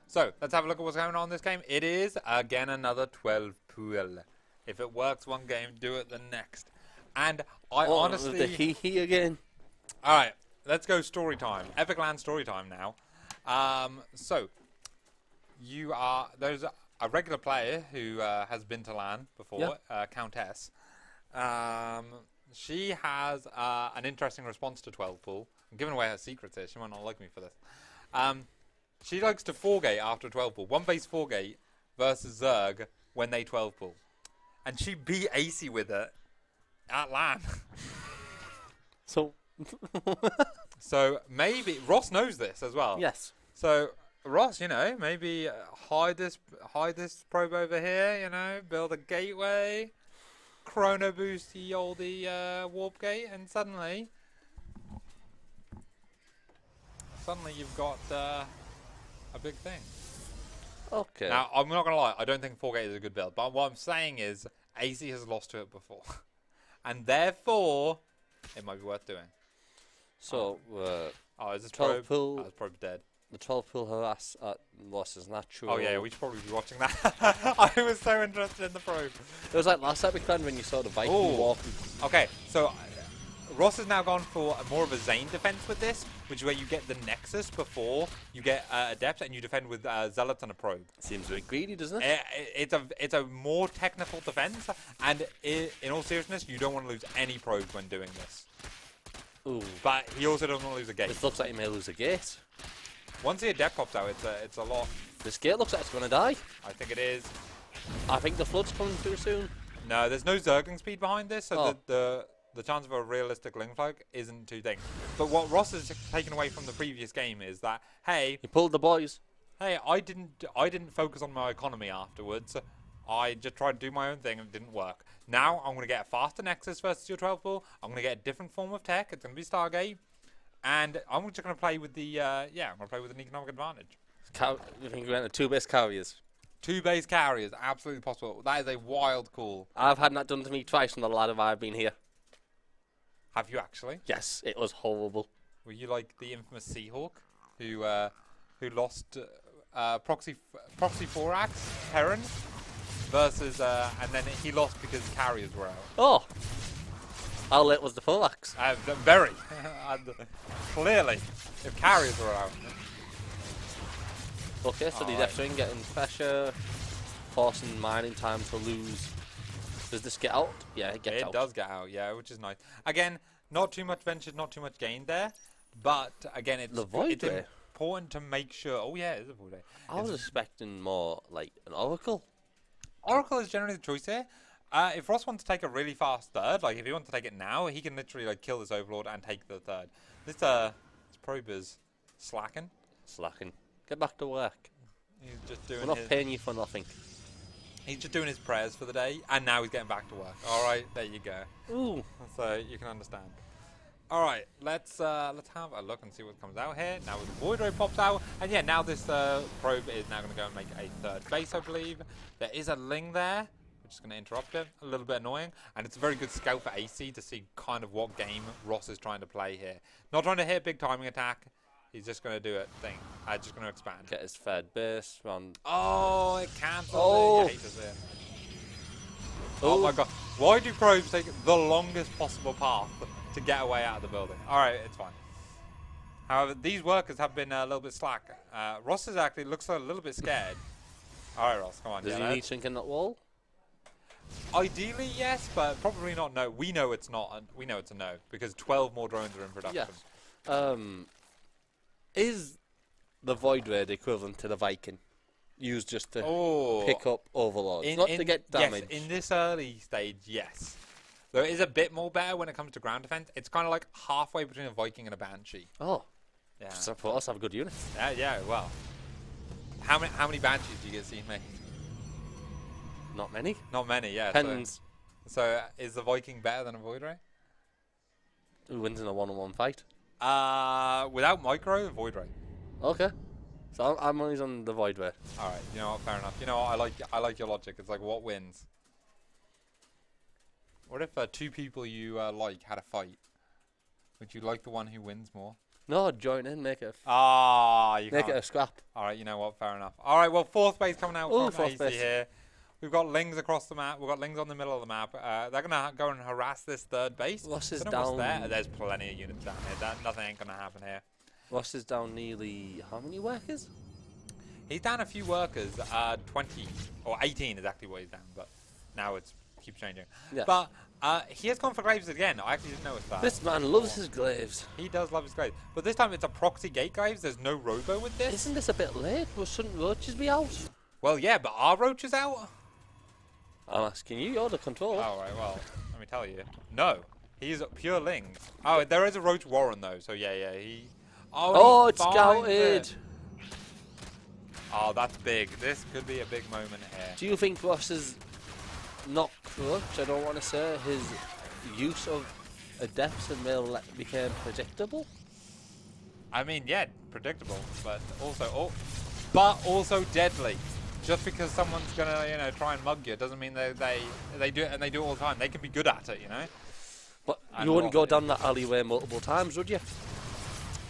So, let's have a look at what's going on in this game. It is, again, another 12 pool. If it works one game, do it the next. And I honestly... the hee again. Alright, let's go story time. Epic Land story time now. So, there's a regular player who has been to LAN before, Countess. She has an interesting response to 12 pool. I'm giving away her secrets here. She might not like me for this. She likes to 4-gate after 12 pool. One base 4-gate versus Zerg when they 12 pool. And she beat Aicy with it at LAN. So... So maybe... Ross knows this as well. Yes. So... Ross, maybe hide this probe over here, build a gateway, chrono boost the oldie warp gate, and suddenly you've got a big thing. Okay. Now, I'm not going to lie, I don't think 4-gate is a good build, but what I'm saying is AC has lost to it before. And therefore, it might be worth doing. So, is this 12 probe? pool. This probe's dead. The 12 pool harass at Ross is natural. Oh yeah, we should probably be watching that. I was so interested in the probe. It was like last episode when you saw the Viking walking. Okay, so Ross has now gone for more of a Zane defense with this, which is where you get the Nexus before you get Adept, and you defend with Zealots and a probe. Seems a bit greedy, doesn't it? It's a more technical defense, and in all seriousness, you don't want to lose any probes when doing this. Ooh. But he also doesn't want to lose a gate. This looks like he may lose a gate. Once the Adept pops out, it's a lot. This gate looks like it's going to die. I think it is. I think the flood's coming too soon. No, there's no Zergling speed behind this, so the chance of a realistic Ling Flag isn't too thing. But what Ross has taken away from the previous game is that, hey... He pulled the boys. Hey, I didn't focus on my economy afterwards. I just tried to do my own thing and it didn't work. Now I'm going to get a faster Nexus versus your 12 pool. I'm going to get a different form of tech. It's going to be Stargate. And I'm just going to play with the, I'm going to play with an economic advantage. You think we're going to 2 base carriers? 2 base carriers, absolutely possible. That is a wild call. I've had that done to me twice on the ladder I've been here. Have you actually? Yes, it was horrible. Were you like the infamous Seahawk who lost proxy 4-ax Heron versus and then he lost because carriers were out. Oh, how late was the 4-ax? Very clearly, if carriers were out. Okay, so the depth swing getting pressure, forcing mining time to lose. Does this get out? Yeah, it gets out. It does get out, yeah, which is nice. Again, not too much venture, not too much gain there, but again, it's important to make sure. Oh yeah, it is a void ray. I was expecting more like an oracle. Oracle is generally the choice here. If Ross wants to take a really fast third, like if he wants to take it now, he can literally like kill this Overlord and take the third. This probe is slacking. Get back to work. He's just doing. We're not paying you for nothing. He's just doing his prayers for the day, and now he's getting back to work. All right, there you go. Ooh. So you can understand. All right, let's have a look and see what comes out here. Now the Void Ray pops out, and yeah, now this probe is now going to go and make a third base, I believe. There is a Ling there, which is going to interrupt it. A little bit annoying, and it's a very good scout for Aicy to see kind of what game Ross is trying to play here. Not trying to hit a big timing attack. He's just going to do it thing. Just going to expand. Get his third base round. Oh, it cancels oh. it. I hate this here. Oh my god. Why do probes take the longest possible path to get away out of the building? Alright, it's fine. However, these workers have been a little bit slack. Ross is actually looks a little bit scared. Alright, Ross, come on. Does he need sinking that wall? Ideally, yes, but probably not no. We know it's not. We know it's a no, because 12 more drones are in production. Yes. Is the Void Ray the equivalent to the Viking? Used just to pick up overlords, not to get damage. Yes, in this early stage, yes. Though it is a bit more better when it comes to ground defense. It's kind of like halfway between a Viking and a Banshee. Oh, yeah. So for us, have a good unit. Yeah. Well, how many Banshees do you get seen made? Not many. Not many. Yeah. Depends. So is the Viking better than a Void Ray? Who wins in a one-on-one fight? Without micro, Void Ray. Okay. So I'm always on the Void Ray. All right. You know what? Fair enough. You know what? I like your logic. It's like what wins. What if 2 people you like had a fight? Would you like the one who wins more? No, join in, make it. Make it a scrap. All right. You know what? Fair enough. All right. Well, 4th base coming out from fourth AC base. here. We've got Lings across the map. We've got Lings on the middle of the map. They're going to go and harass this 3rd base. Ross is down. down. There's plenty of units down here. Nothing ain't going to happen here. Ross is down nearly how many workers? He's down a few workers. 20 or 18 is actually what he's down, but now it's keeps changing. Yeah. But he has gone for Glaives again. I actually didn't notice that. This man loves his Glaives. He does love his Glaives. But this time it's a proxy gate Glaives. There's no Robo with this. Isn't this a bit late? Will Sun Roaches be out? Well, yeah, but are Roaches out? I'm asking you. You're the controller. Oh, right. Well, let me tell you. No. He's pure Ling. Oh, there is a Roach Warren, though. So, yeah. He... Oh, it's scouted. Oh, that's big. This could be a big moment here. Do you think Ross is not crutch? I don't want to say his use of adepts and mail became predictable. I mean, yeah, predictable, but also deadly. Just because someone's gonna, try and mug you doesn't mean they do it, and they do it all the time. They can be good at it, But you wouldn't go down that alleyway multiple times, would you?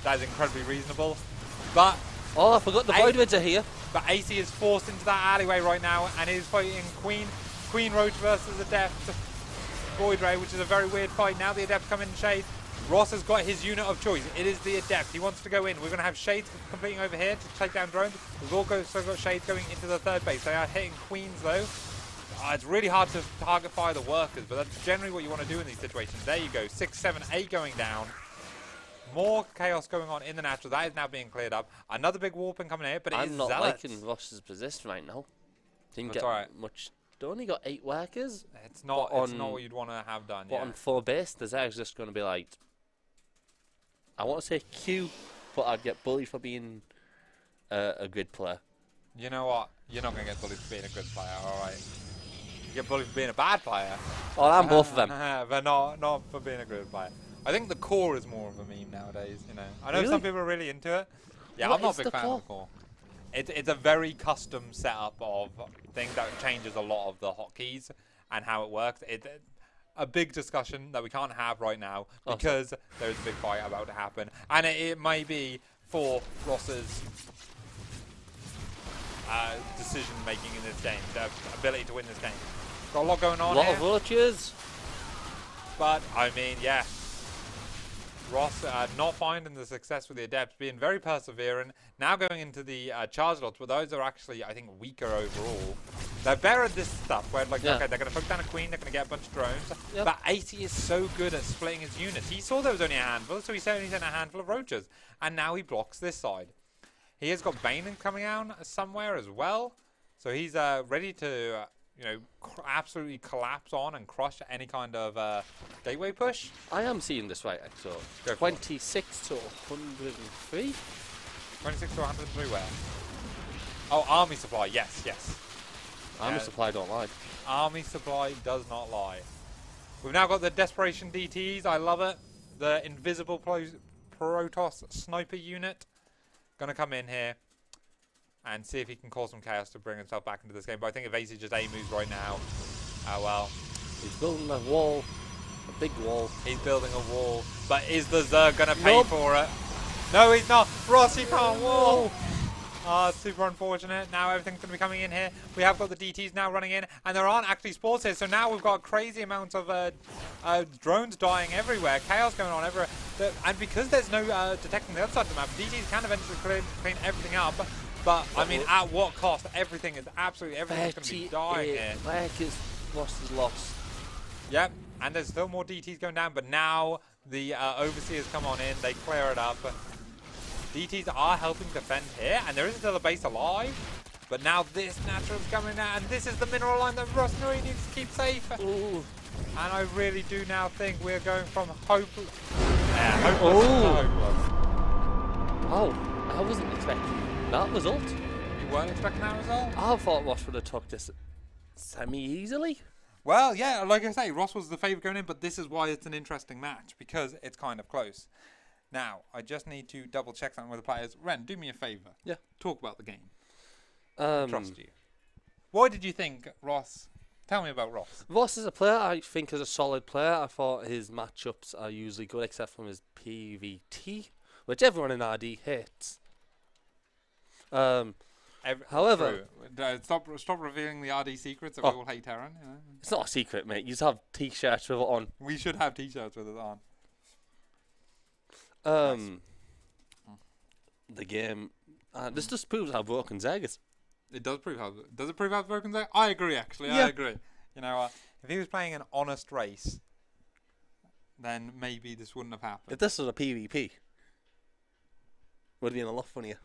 That is incredibly reasonable. But oh, I forgot the Void Rays are here. But Aicy is forced into that alleyway right now and is fighting Queen Roach versus Adept Void Ray, which is a very weird fight. Now the Adept come in Shade. Ross has got his unit of choice. It is the Adept. He wants to go in. We're going to have Shades completing over here to take down drones. We've also got Shades going into the 3rd base. They are hitting Queens though. It's really hard to target fire the workers, but that's generally what you want to do in these situations. There you go. 6, 7, 8 going down. More chaos going on in the natural. That is now being cleared up. Another big warping coming here, but it is I'm not Zealots. liking Ross's position right now. Didn't That's get much. They only got 8 workers. It's not what you'd want to have done. But on 4 base, the Zerg's just going to be like, I want to say Q, but I'd get bullied for being a good player. You know what? You're not going to get bullied for being a good player, alright? You get bullied for being a bad player. Oh, I'm both of them. But not for being a good player. I think the core is more of a meme nowadays. You know, I know Really? some people are really into it. Yeah, What I'm not is a big the fan core? of the core. It's a very custom setup of things that changes a lot of the hotkeys and how it works. It's a big discussion that we can't have right now because there's a big fight about to happen, and it may be for Ross's decision making in this game, the ability to win this game. Got a lot going on. A lot here, of vultures. but I mean, yeah. Ross not finding the success with the Adepts, being very perseverant. Now going into the charge lots, but those are actually, I think, weaker overall. They're better at this stuff, where like, okay, they're going to poke down a queen, they're going to get a bunch of drones. Yep. But Aicy is so good at splitting his units. He saw there was only a handful, so he only sent a handful of roaches. And now he blocks this side. He has got Bane coming out somewhere as well. So he's ready to... you know, absolutely collapse on and crush any kind of gateway push. I am seeing this right, so 26 to 103. 26 to 103 where? Oh, army supply, yes, yes. Army supply don't lie. Army supply does not lie. We've now got the Desperation DTs, I love it. The Invisible Protoss Sniper unit. Gonna come in here and see if he can cause some chaos to bring himself back into this game. But I think if Aicy just A moves right now, oh well. He's building a wall, a big wall. He's building a wall, but is the Zerg gonna pay for it? No, he's not. Ross, he can't wall. Oh, it's super unfortunate. Now everything's gonna be coming in here. We have got the DTs now running in, and there aren't actually spawns here. So now we've got crazy amounts of drones dying everywhere, chaos going on everywhere. And because there's no detecting the other side of the map, DTs can eventually clean everything up. But, I mean, at what cost? Everything is absolutely, everything's going to be dying here. Because Ross is lost. Yep, and there's still more DTs going down, but now the Overseers come on in, they clear it up. DTs are helping defend here, and there is still a base alive. But now this Natural's coming out, and this is the mineral line that Ross really needs to keep safe. Ooh. And I really do now think we're going from hopeless to hopeless. Oh, I wasn't expecting that result. You weren't expecting that result? I thought Ross would have took this semi-easily. Well, yeah, like I say, Ross was the favourite going in, but this is why it's an interesting match, because it's kind of close. Now, I just need to double check something with the players. Ren, do me a favour. Yeah. Talk about the game. Trust you. What did you think, Ross? Tell me about Ross. Ross is a player I think is a solid player. I thought his matchups are usually good, except from his PVT, which everyone in RD hates. However, stop revealing the RD secrets that we all hate Terran. You know? It's not a secret, mate. You just have t-shirts with it on. We should have t-shirts with it on. Nice. The game. This just proves how broken Zeg is. It does prove how. Does it prove how broken Zeg? I agree. Actually, I agree. You know, if he was playing an honest race, then maybe this wouldn't have happened. If this was a PvP, would have been a lot funnier.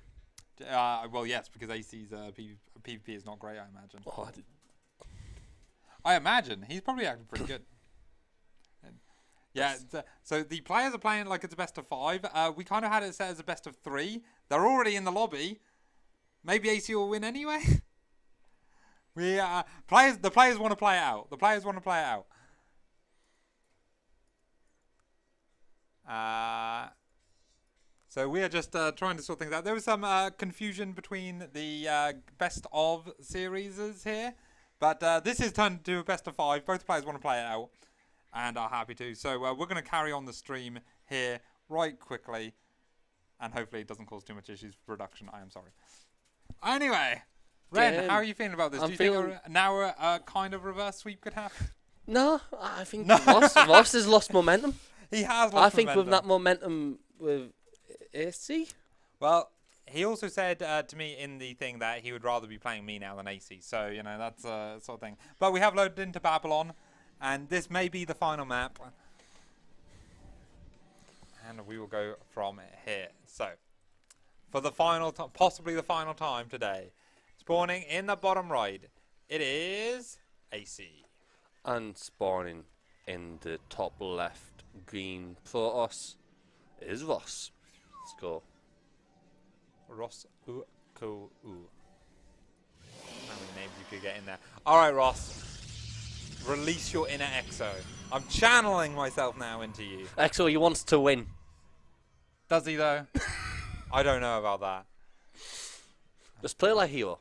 Well, yes, because AC's PvP is not great, I imagine. Oh, I imagine. He's probably acting pretty good. Yeah, so the players are playing like it's a best of 5. We kind of had it set as a best of 3. They're already in the lobby. Maybe AC will win anyway. The players want to play it out. The players want to play it out. So we are just trying to sort things out. There was some confusion between the best of series here, but this is turned into a best of 5. Both players want to play it out and are happy to. So we're going to carry on the stream here right quickly, and hopefully it doesn't cause too much issues for production. I am sorry. Anyway, Ren, how are you feeling about this? Do you think now a kind of reverse sweep could happen? No, I think Ross has lost momentum. He has lost momentum. I think with that momentum with AC. Well, he also said to me in the thing that he would rather be playing me now than AC. So, you know, that's sort of thing. But we have loaded into Babylon, and this may be the final map. And we will go from here. So, for the final time, possibly the final time today, spawning in the bottom right, it is AC. And spawning in the top left green Protoss is Ross. Let's go. RosscO. How many names you could get in there? All right, Ross. Release your inner EXO. I'm channeling myself now into you. EXO, he wants to win. Does he though? I don't know about that. Just play like hero.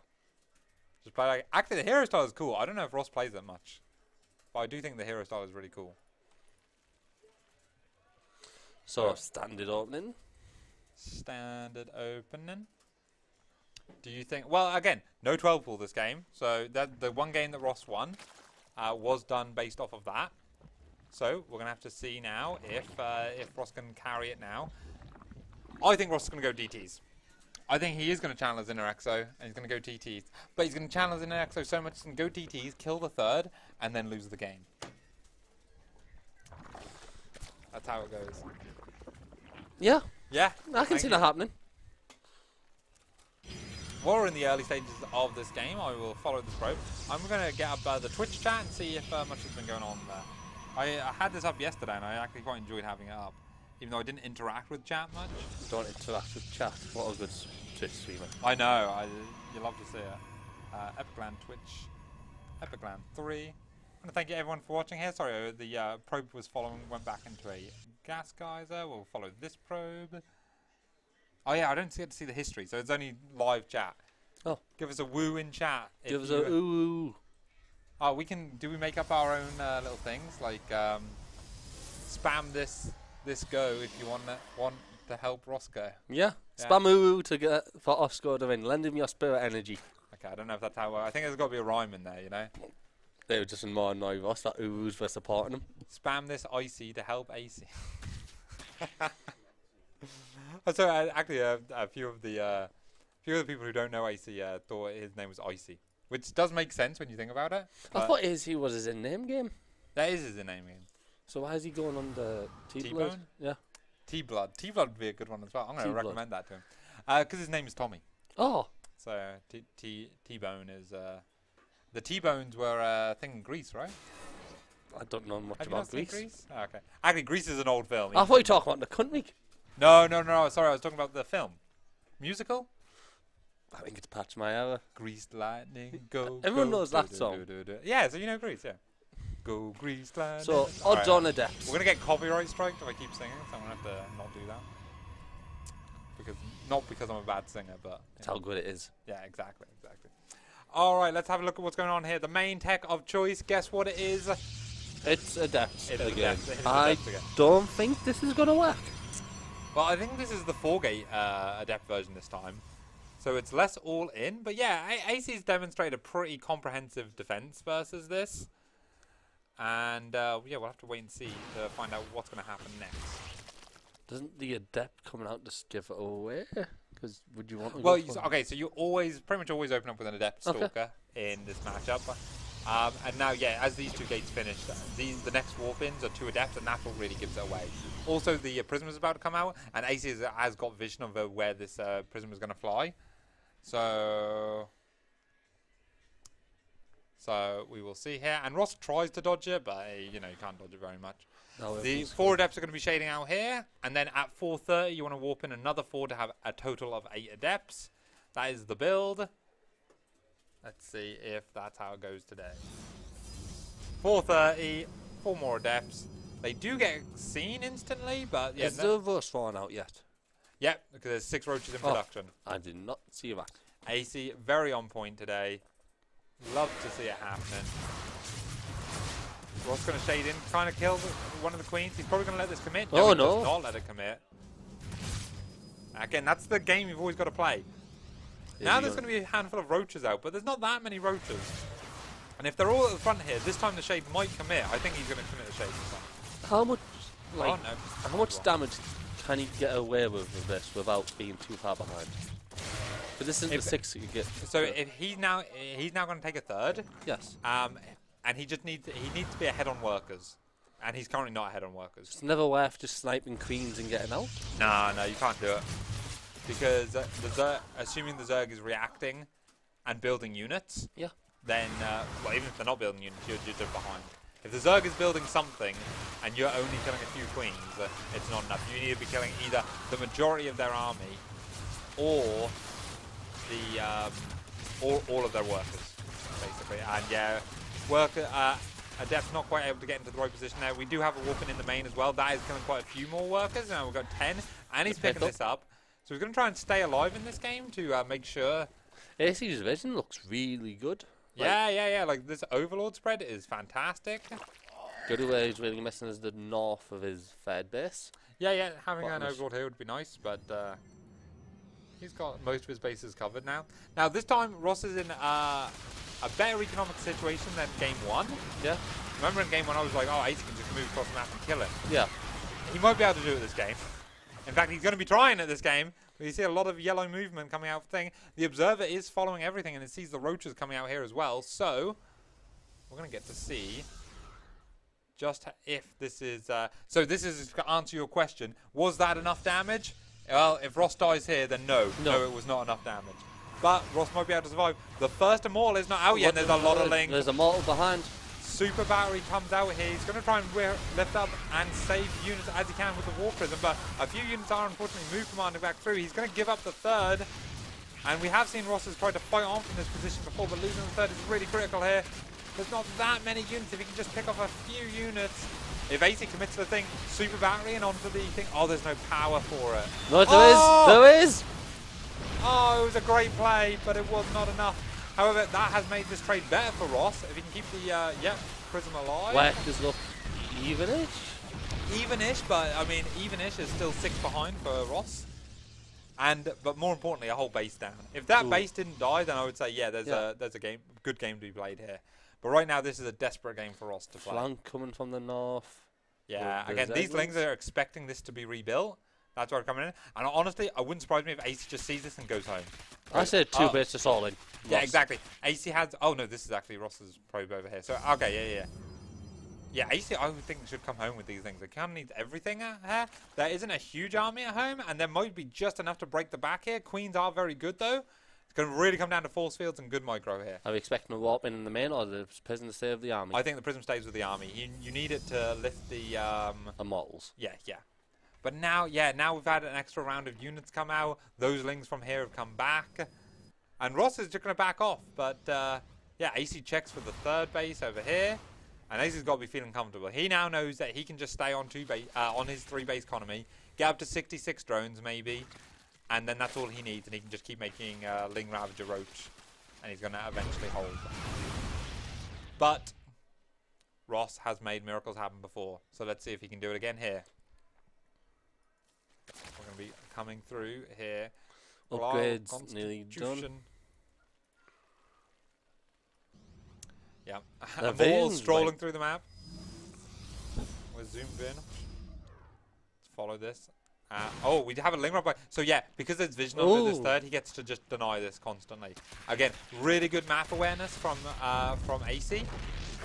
Just play like. Actually, the hero style is cool. I don't know if Ross plays that much, but I do think the hero style is really cool. So standard opening. Standard opening. Do you think? Well, again, no 12 pool this game. So that the one game that Ross won was done based off of that. So we're gonna have to see now if Ross can carry it now. I think Ross is gonna go DTs. I think he is gonna channel his inner EXO and he's gonna go TTs. But he's gonna channel his inner EXO so much he's gonna go TTs, kill the third, and then lose the game. That's how it goes. Yeah. Yeah. I can see that happening. While we're in the early stages of this game, I will follow this rope. I'm going to get up the Twitch chat and see if much has been going on there. I had this up yesterday and I actually quite enjoyed having it up, even though I didn't interact with chat much. Don't interact with chat. What a good Twitch streamer. I know. You love to see it. EPIC39 Twitch. EPIC39 3. I want to thank you everyone for watching here. Sorry, the probe was following, went back into a gas geyser. We'll follow this probe. Oh yeah, I don't get to see the history, so it's only live chat. Oh. Give us a woo in chat. Give us a ooh. Oh, we can. Do we make up our own little things like spam this go if you want to help RosscO? Yeah. Spam ooh to get for RosscO to win. Lend him your spirit energy. Okay, I don't know if that's how. I think there's got to be a rhyme in there, you know. They were just more annoyed Ross that oohs for supporting him. Spam this Aicy to help Aicy. So actually, a few of the people who don't know Aicy thought his name was Aicy, which does make sense when you think about it. I thought Aicy was his in-name game. That is his in-name game. So why is he going on the T-Blood? Yeah. T-Blood. T-Blood would be a good one as well. I'm going to recommend that to him. Because his name is Tommy. Oh. So T-Bone is... the T-Bones were a thing in Greece, right? I don't know much Have about you not seen Greece. Oh, okay. Actually, Greece is an old film. I thought you were talking about the country. No. Sorry, I was talking about the film. Musical? I think it's Patch My Hour. Grease lightning, go. Everyone go, knows that song. Yeah, so you know Grease, yeah. Go Grease lightning. So, odds on adepts. We're going to get copyright striked if I keep singing, so I'm going to have to not do that. Not because I'm a bad singer, but... That's how good it is. Yeah, exactly. Alright, let's have a look at what's going on here. The main tech of choice, guess what it is? It's adepts. It's again. I don't think this is going to work. Well, I think this is the 4-gate adept version this time. So it's less all in. But yeah, Aicy's demonstrated a pretty comprehensive defense versus this. And yeah, we'll have to wait and see to find out what's going to happen next. Doesn't the adept coming out just give it away? Because would you want to okay, so you pretty much always open up with an adept stalker in this matchup. And now, yeah, as these two gates finish, the next warp-ins are 2 adepts, and that's what really gives it away. Also, the prism is about to come out, and Aicy has got vision of where this prism is going to fly. So we will see here. And Ross tries to dodge it, but you can't dodge it very much. No, the 4 adepts are going to be shading out here, and then at 4:30 you want to warp in another 4 to have a total of 8 adepts. That is the build. Let's see if that's how it goes today. 4:30, 4 more adepts. They do get seen instantly, but yeah. Is the reverse falling out yet? Yep, because there's 6 roaches in production. I did not see that. Aicy, very on point today. Love to see it happening. Ross going to shade in, trying to kill one of the queens. He's probably going to let this commit. No, he no. does not let it commit. Again, that's the game you've always got to play. Now there's going to be a handful of roaches out, but there's not that many roaches. And if they're all at the front here, this time the shade might commit. I think he's going to commit the shade this time. How much, how much damage can he get away with this without being too far behind? But this isn't the 6 that you get. So if he's now going to take a third. Yes. And he needs to be ahead on workers, and he's currently not ahead on workers. It's never worth just sniping queens and getting out. No, you can't do it because assuming the Zerg is reacting and building units. Yeah. Then, well, even if they're not building units, you're just behind. If the Zerg is building something and you're only killing a few queens, it's not enough. You need to be killing either the majority of their army or all of their workers, basically. And yeah. Adept's not quite able to get into the right position there. We do have a Warping in the main as well. That is killing quite a few more workers. Now we've got 10, and he's picking this up. So he's going to try and stay alive in this game to make sure. Aicy's vision looks really good. Yeah. Like, this Overlord spread is fantastic. The only way he's really missing is the north of his third base. Yeah. Having an Overlord here would be nice, but he's got most of his bases covered now. Now, this time, Ross is in a better economic situation than game 1. Yeah. Remember in game 1, I was like, oh, Aicy can just move across the map and kill him. Yeah. He might be able to do it this game. In fact, he's going to be trying it this game. You see a lot of yellow movement coming out thing. The Observer is following everything, and it sees the roaches coming out here as well. So, we're going to get to see just if this is... so this is to answer your question. Was that enough damage? Well, if Ross dies here, then no, it was not enough damage. But Ross might be able to survive. The first Immortal is not out yet. There's a lot of link. There's a Immortal behind. Super Battery comes out here. He's going to try and lift up and save units as he can with the War Prism, but a few units are unfortunately move commanding back through. He's going to give up the third, and we have seen Ross has tried to fight on from this position before, but losing the third is really critical here. There's not that many units. If he can just pick up a few units. If Aicy commits to the thing, Super Battery and onto the thing. Oh, there's no power for it. No, there is. Oh, it was a great play, but it was not enough. However, that has made this trade better for Ross. If he can keep the Prism alive. Workers look evenish. Evenish, but I mean, evenish is still 6 behind for Ross. But more importantly, a whole base down. If that base didn't die, then I would say, there's a good game to be played here. But right now, this is a desperate game for Ross to play. Flank coming from the north. Yeah, again, these Lings are expecting this to be rebuilt. That's why they're coming in. And honestly, I wouldn't surprise me if Aicy just sees this and goes home. I said 2 bits to Solid. Yeah, exactly. Aicy has... Oh, no, this is actually Ross's probe over here. So, okay, yeah. Yeah, Aicy, I would think, should come home with these things. They kind of need everything here. There isn't a huge army at home, and there might be just enough to break the back here. Queens are very good, though. It's going to really come down to force fields and good micro here. Are we expecting a warp in the main, or the Prism to save the army? I think the Prism stays with the army. You need it to lift the... Immortals. Yeah. But now we've had an extra round of units come out. Those Lings from here have come back. And Ross is just going to back off. But, Aicy checks for the third base over here. And Aicy's got to be feeling comfortable. He now knows that he can just stay on on his 3-base economy, get up to 66 drones maybe, and then that's all he needs. And he can just keep making Ling Ravager Roach. And he's going to eventually hold. But Ross has made miracles happen before. So let's see if he can do it again here. We're going to be coming through here. Upgrades nearly done. Yeah. Immortals strolling through the map. We're zoomed in. Let's follow this. Oh, we have a Ling Ravager. So yeah, because there's vision over this third, he gets to just deny this constantly. Again, really good map awareness from Aicy.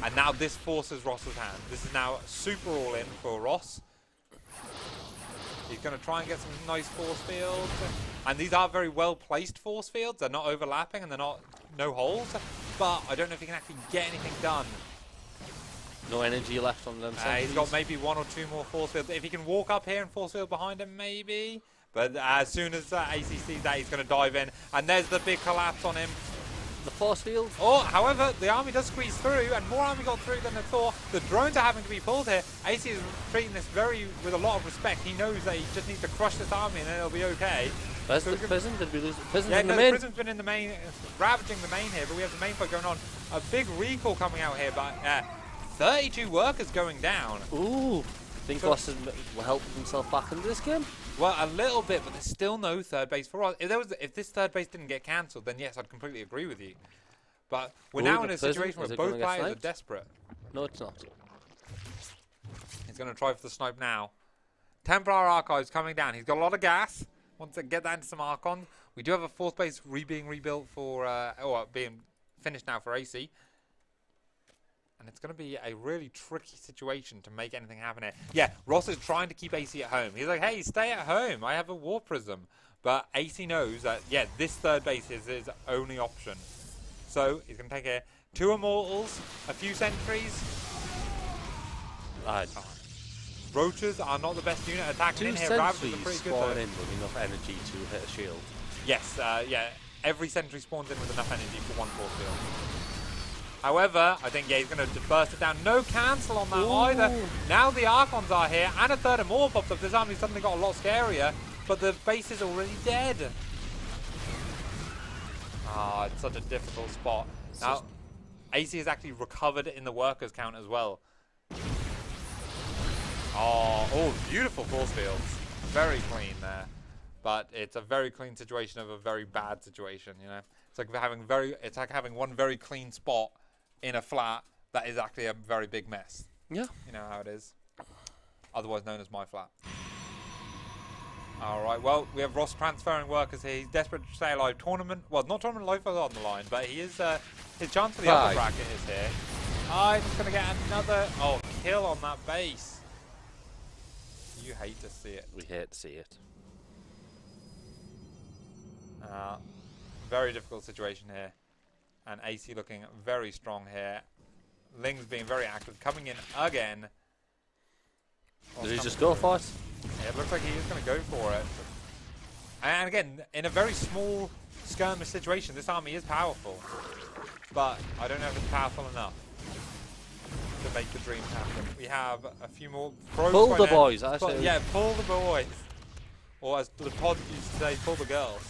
And now this forces Ross's hand. This is now super all in for Ross. He's going to try and get some nice force fields. And these are very well placed force fields. They're not overlapping and they're not no holes. But I don't know if he can actually get anything done. No energy left on them. He's got maybe 1 or 2 more force fields. If he can walk up here and force field behind him, maybe. But as soon as Aicy sees that, he's going to dive in. And there's the big collapse on him. The force field. Oh, however, the army does squeeze through, and more army got through than they thought. The drones are having to be pulled here. Aicy is treating this with a lot of respect. He knows that he just needs to crush this army, and then it'll be okay. Where's the Prism? Did we lose? Prism's in the main. Prism's been in the main, ravaging the main here, but we have the main fight going on. A big recall coming out here, but 32 workers going down. Ooh. Think Ross will help himself back into this game? Well, a little bit, but there's still no third base for Ross. If this third base didn't get cancelled, then yes, I'd completely agree with you. But we're now in a situation where both players are desperate. No, it's not. He's going to try for the snipe now. Templar Archives coming down. He's got a lot of gas. Wants to get that into some Archons. We do have a fourth base being rebuilt for, being finished now for Aicy. And it's going to be a really tricky situation to make anything happen here. Yeah, Ross is trying to keep Aicy at home. He's like, hey, stay at home. I have a War Prism. But Aicy knows that, this third base is his only option. So he's going to take 2 Immortals, a few Sentries. Roaches are not the best unit attacking in here. 2 Sentries spawn in with enough energy to hit a shield. Yes, every Sentry spawns in with enough energy for 1 force field. However, I think, yeah, he's going to burst it down. No cancel on that either. Now the Archons are here, and a third and more pops up. This army suddenly got a lot scarier, but the base is already dead. Ah, it's such a difficult spot. Now, Aicy has actually recovered in the workers count as well. Oh, beautiful force fields. Very clean there. But it's a very clean situation of a very bad situation, you know. It's like having one very clean spot in a flat that is actually a very big mess. Yeah. You know how it is. Otherwise known as my flat. Alright, well, we have Ross transferring workers here. He's desperate to stay alive. Tournament, well, not tournament life on the line, but he is, his chance for the upper bracket is here. I'm just going to get another, kill on that base. You hate to see it. We hate to see it. Very difficult situation here. And Aicy looking very strong here. Ling's being very active, coming in again. Did he just go for it? Yeah, it looks like he is going to go for it. And again, in a very small skirmish situation, this army is powerful. But I don't know if it's powerful enough to make the dreams happen. We have a few more pros. Pull the boys, I say. Yeah, pull the boys. Or as the Todd used to say, pull the girls.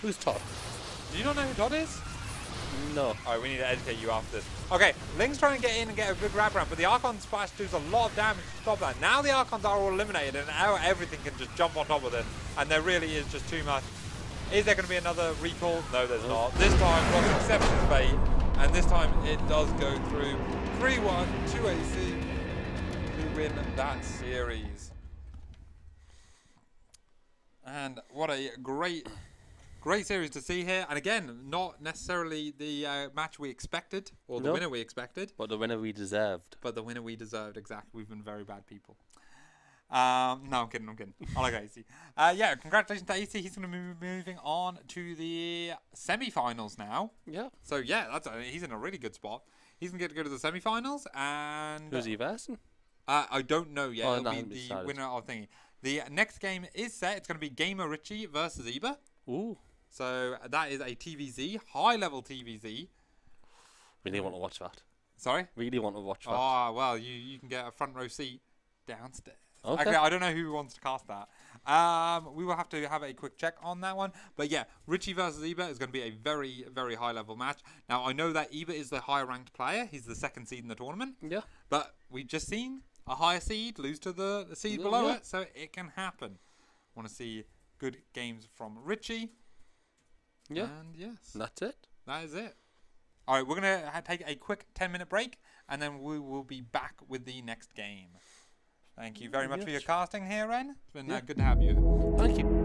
Who's Todd? Do you not know who Todd is? No. Alright, we need to educate you after this. Okay, Ling's trying to get in and get a good grab round, but the Archon splash does a lot of damage to stop that. Now the Archons are all eliminated, and now everything can just jump on top of it, and there really is just too much. Is there going to be another recall? No, there's not. This time, Ross accepts his fate, and this time it does go through. 3-1 to Aicy to win that series. And what a great series to see here. And again, not necessarily the match we expected, or the winner we expected. But the winner we deserved. But the winner we deserved, exactly. We've been very bad people. No, I'm kidding. I like Aicy. Yeah, congratulations to Aicy. He's going to be moving on to the semi-finals now. Yeah. So, yeah, he's in a really good spot. He's going to get to go to the semi-finals. And who's he versing? I don't know yet. Oh, It'll be the winner of thingy. The next game is set. It's going to be Gamer Richie versus Eba. Ooh. So that is a TVZ, high-level TVZ. Really want to watch that. Sorry? Really want to watch that. Oh, well, you can get a front row seat downstairs. Okay. Actually, I don't know who wants to cast that. We will have to have a quick check on that one. But yeah, Richie versus Eba is going to be a very, very high-level match. Now, I know that Eba is the higher-ranked player. He's the second seed in the tournament. Yeah. But we've just seen a higher seed lose to the seed below it, so it can happen. Want to see good games from Richie. Yeah. And yes. That's it. That is it. All right, we're going to take a quick 10-minute break, and then we will be back with the next game. Thank you very much for your casting here, Ren. It's been good to have you. Thank you.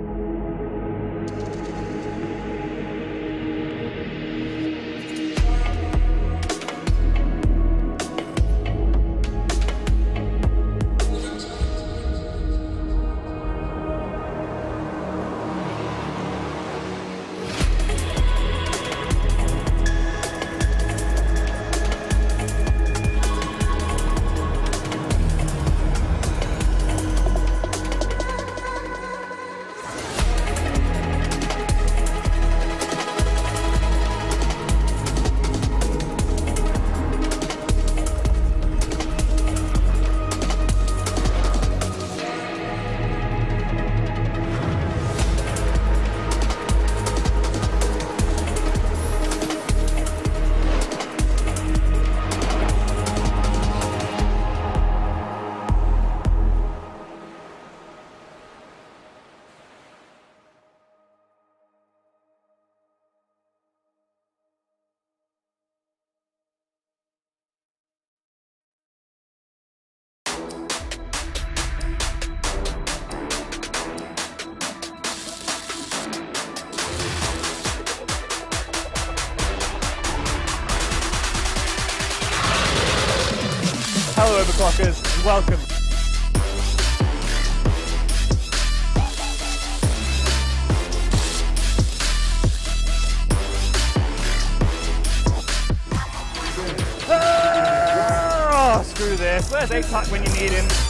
Hello, Overclockers, and welcome. Oh, screw this. Where's EPIC when you need him?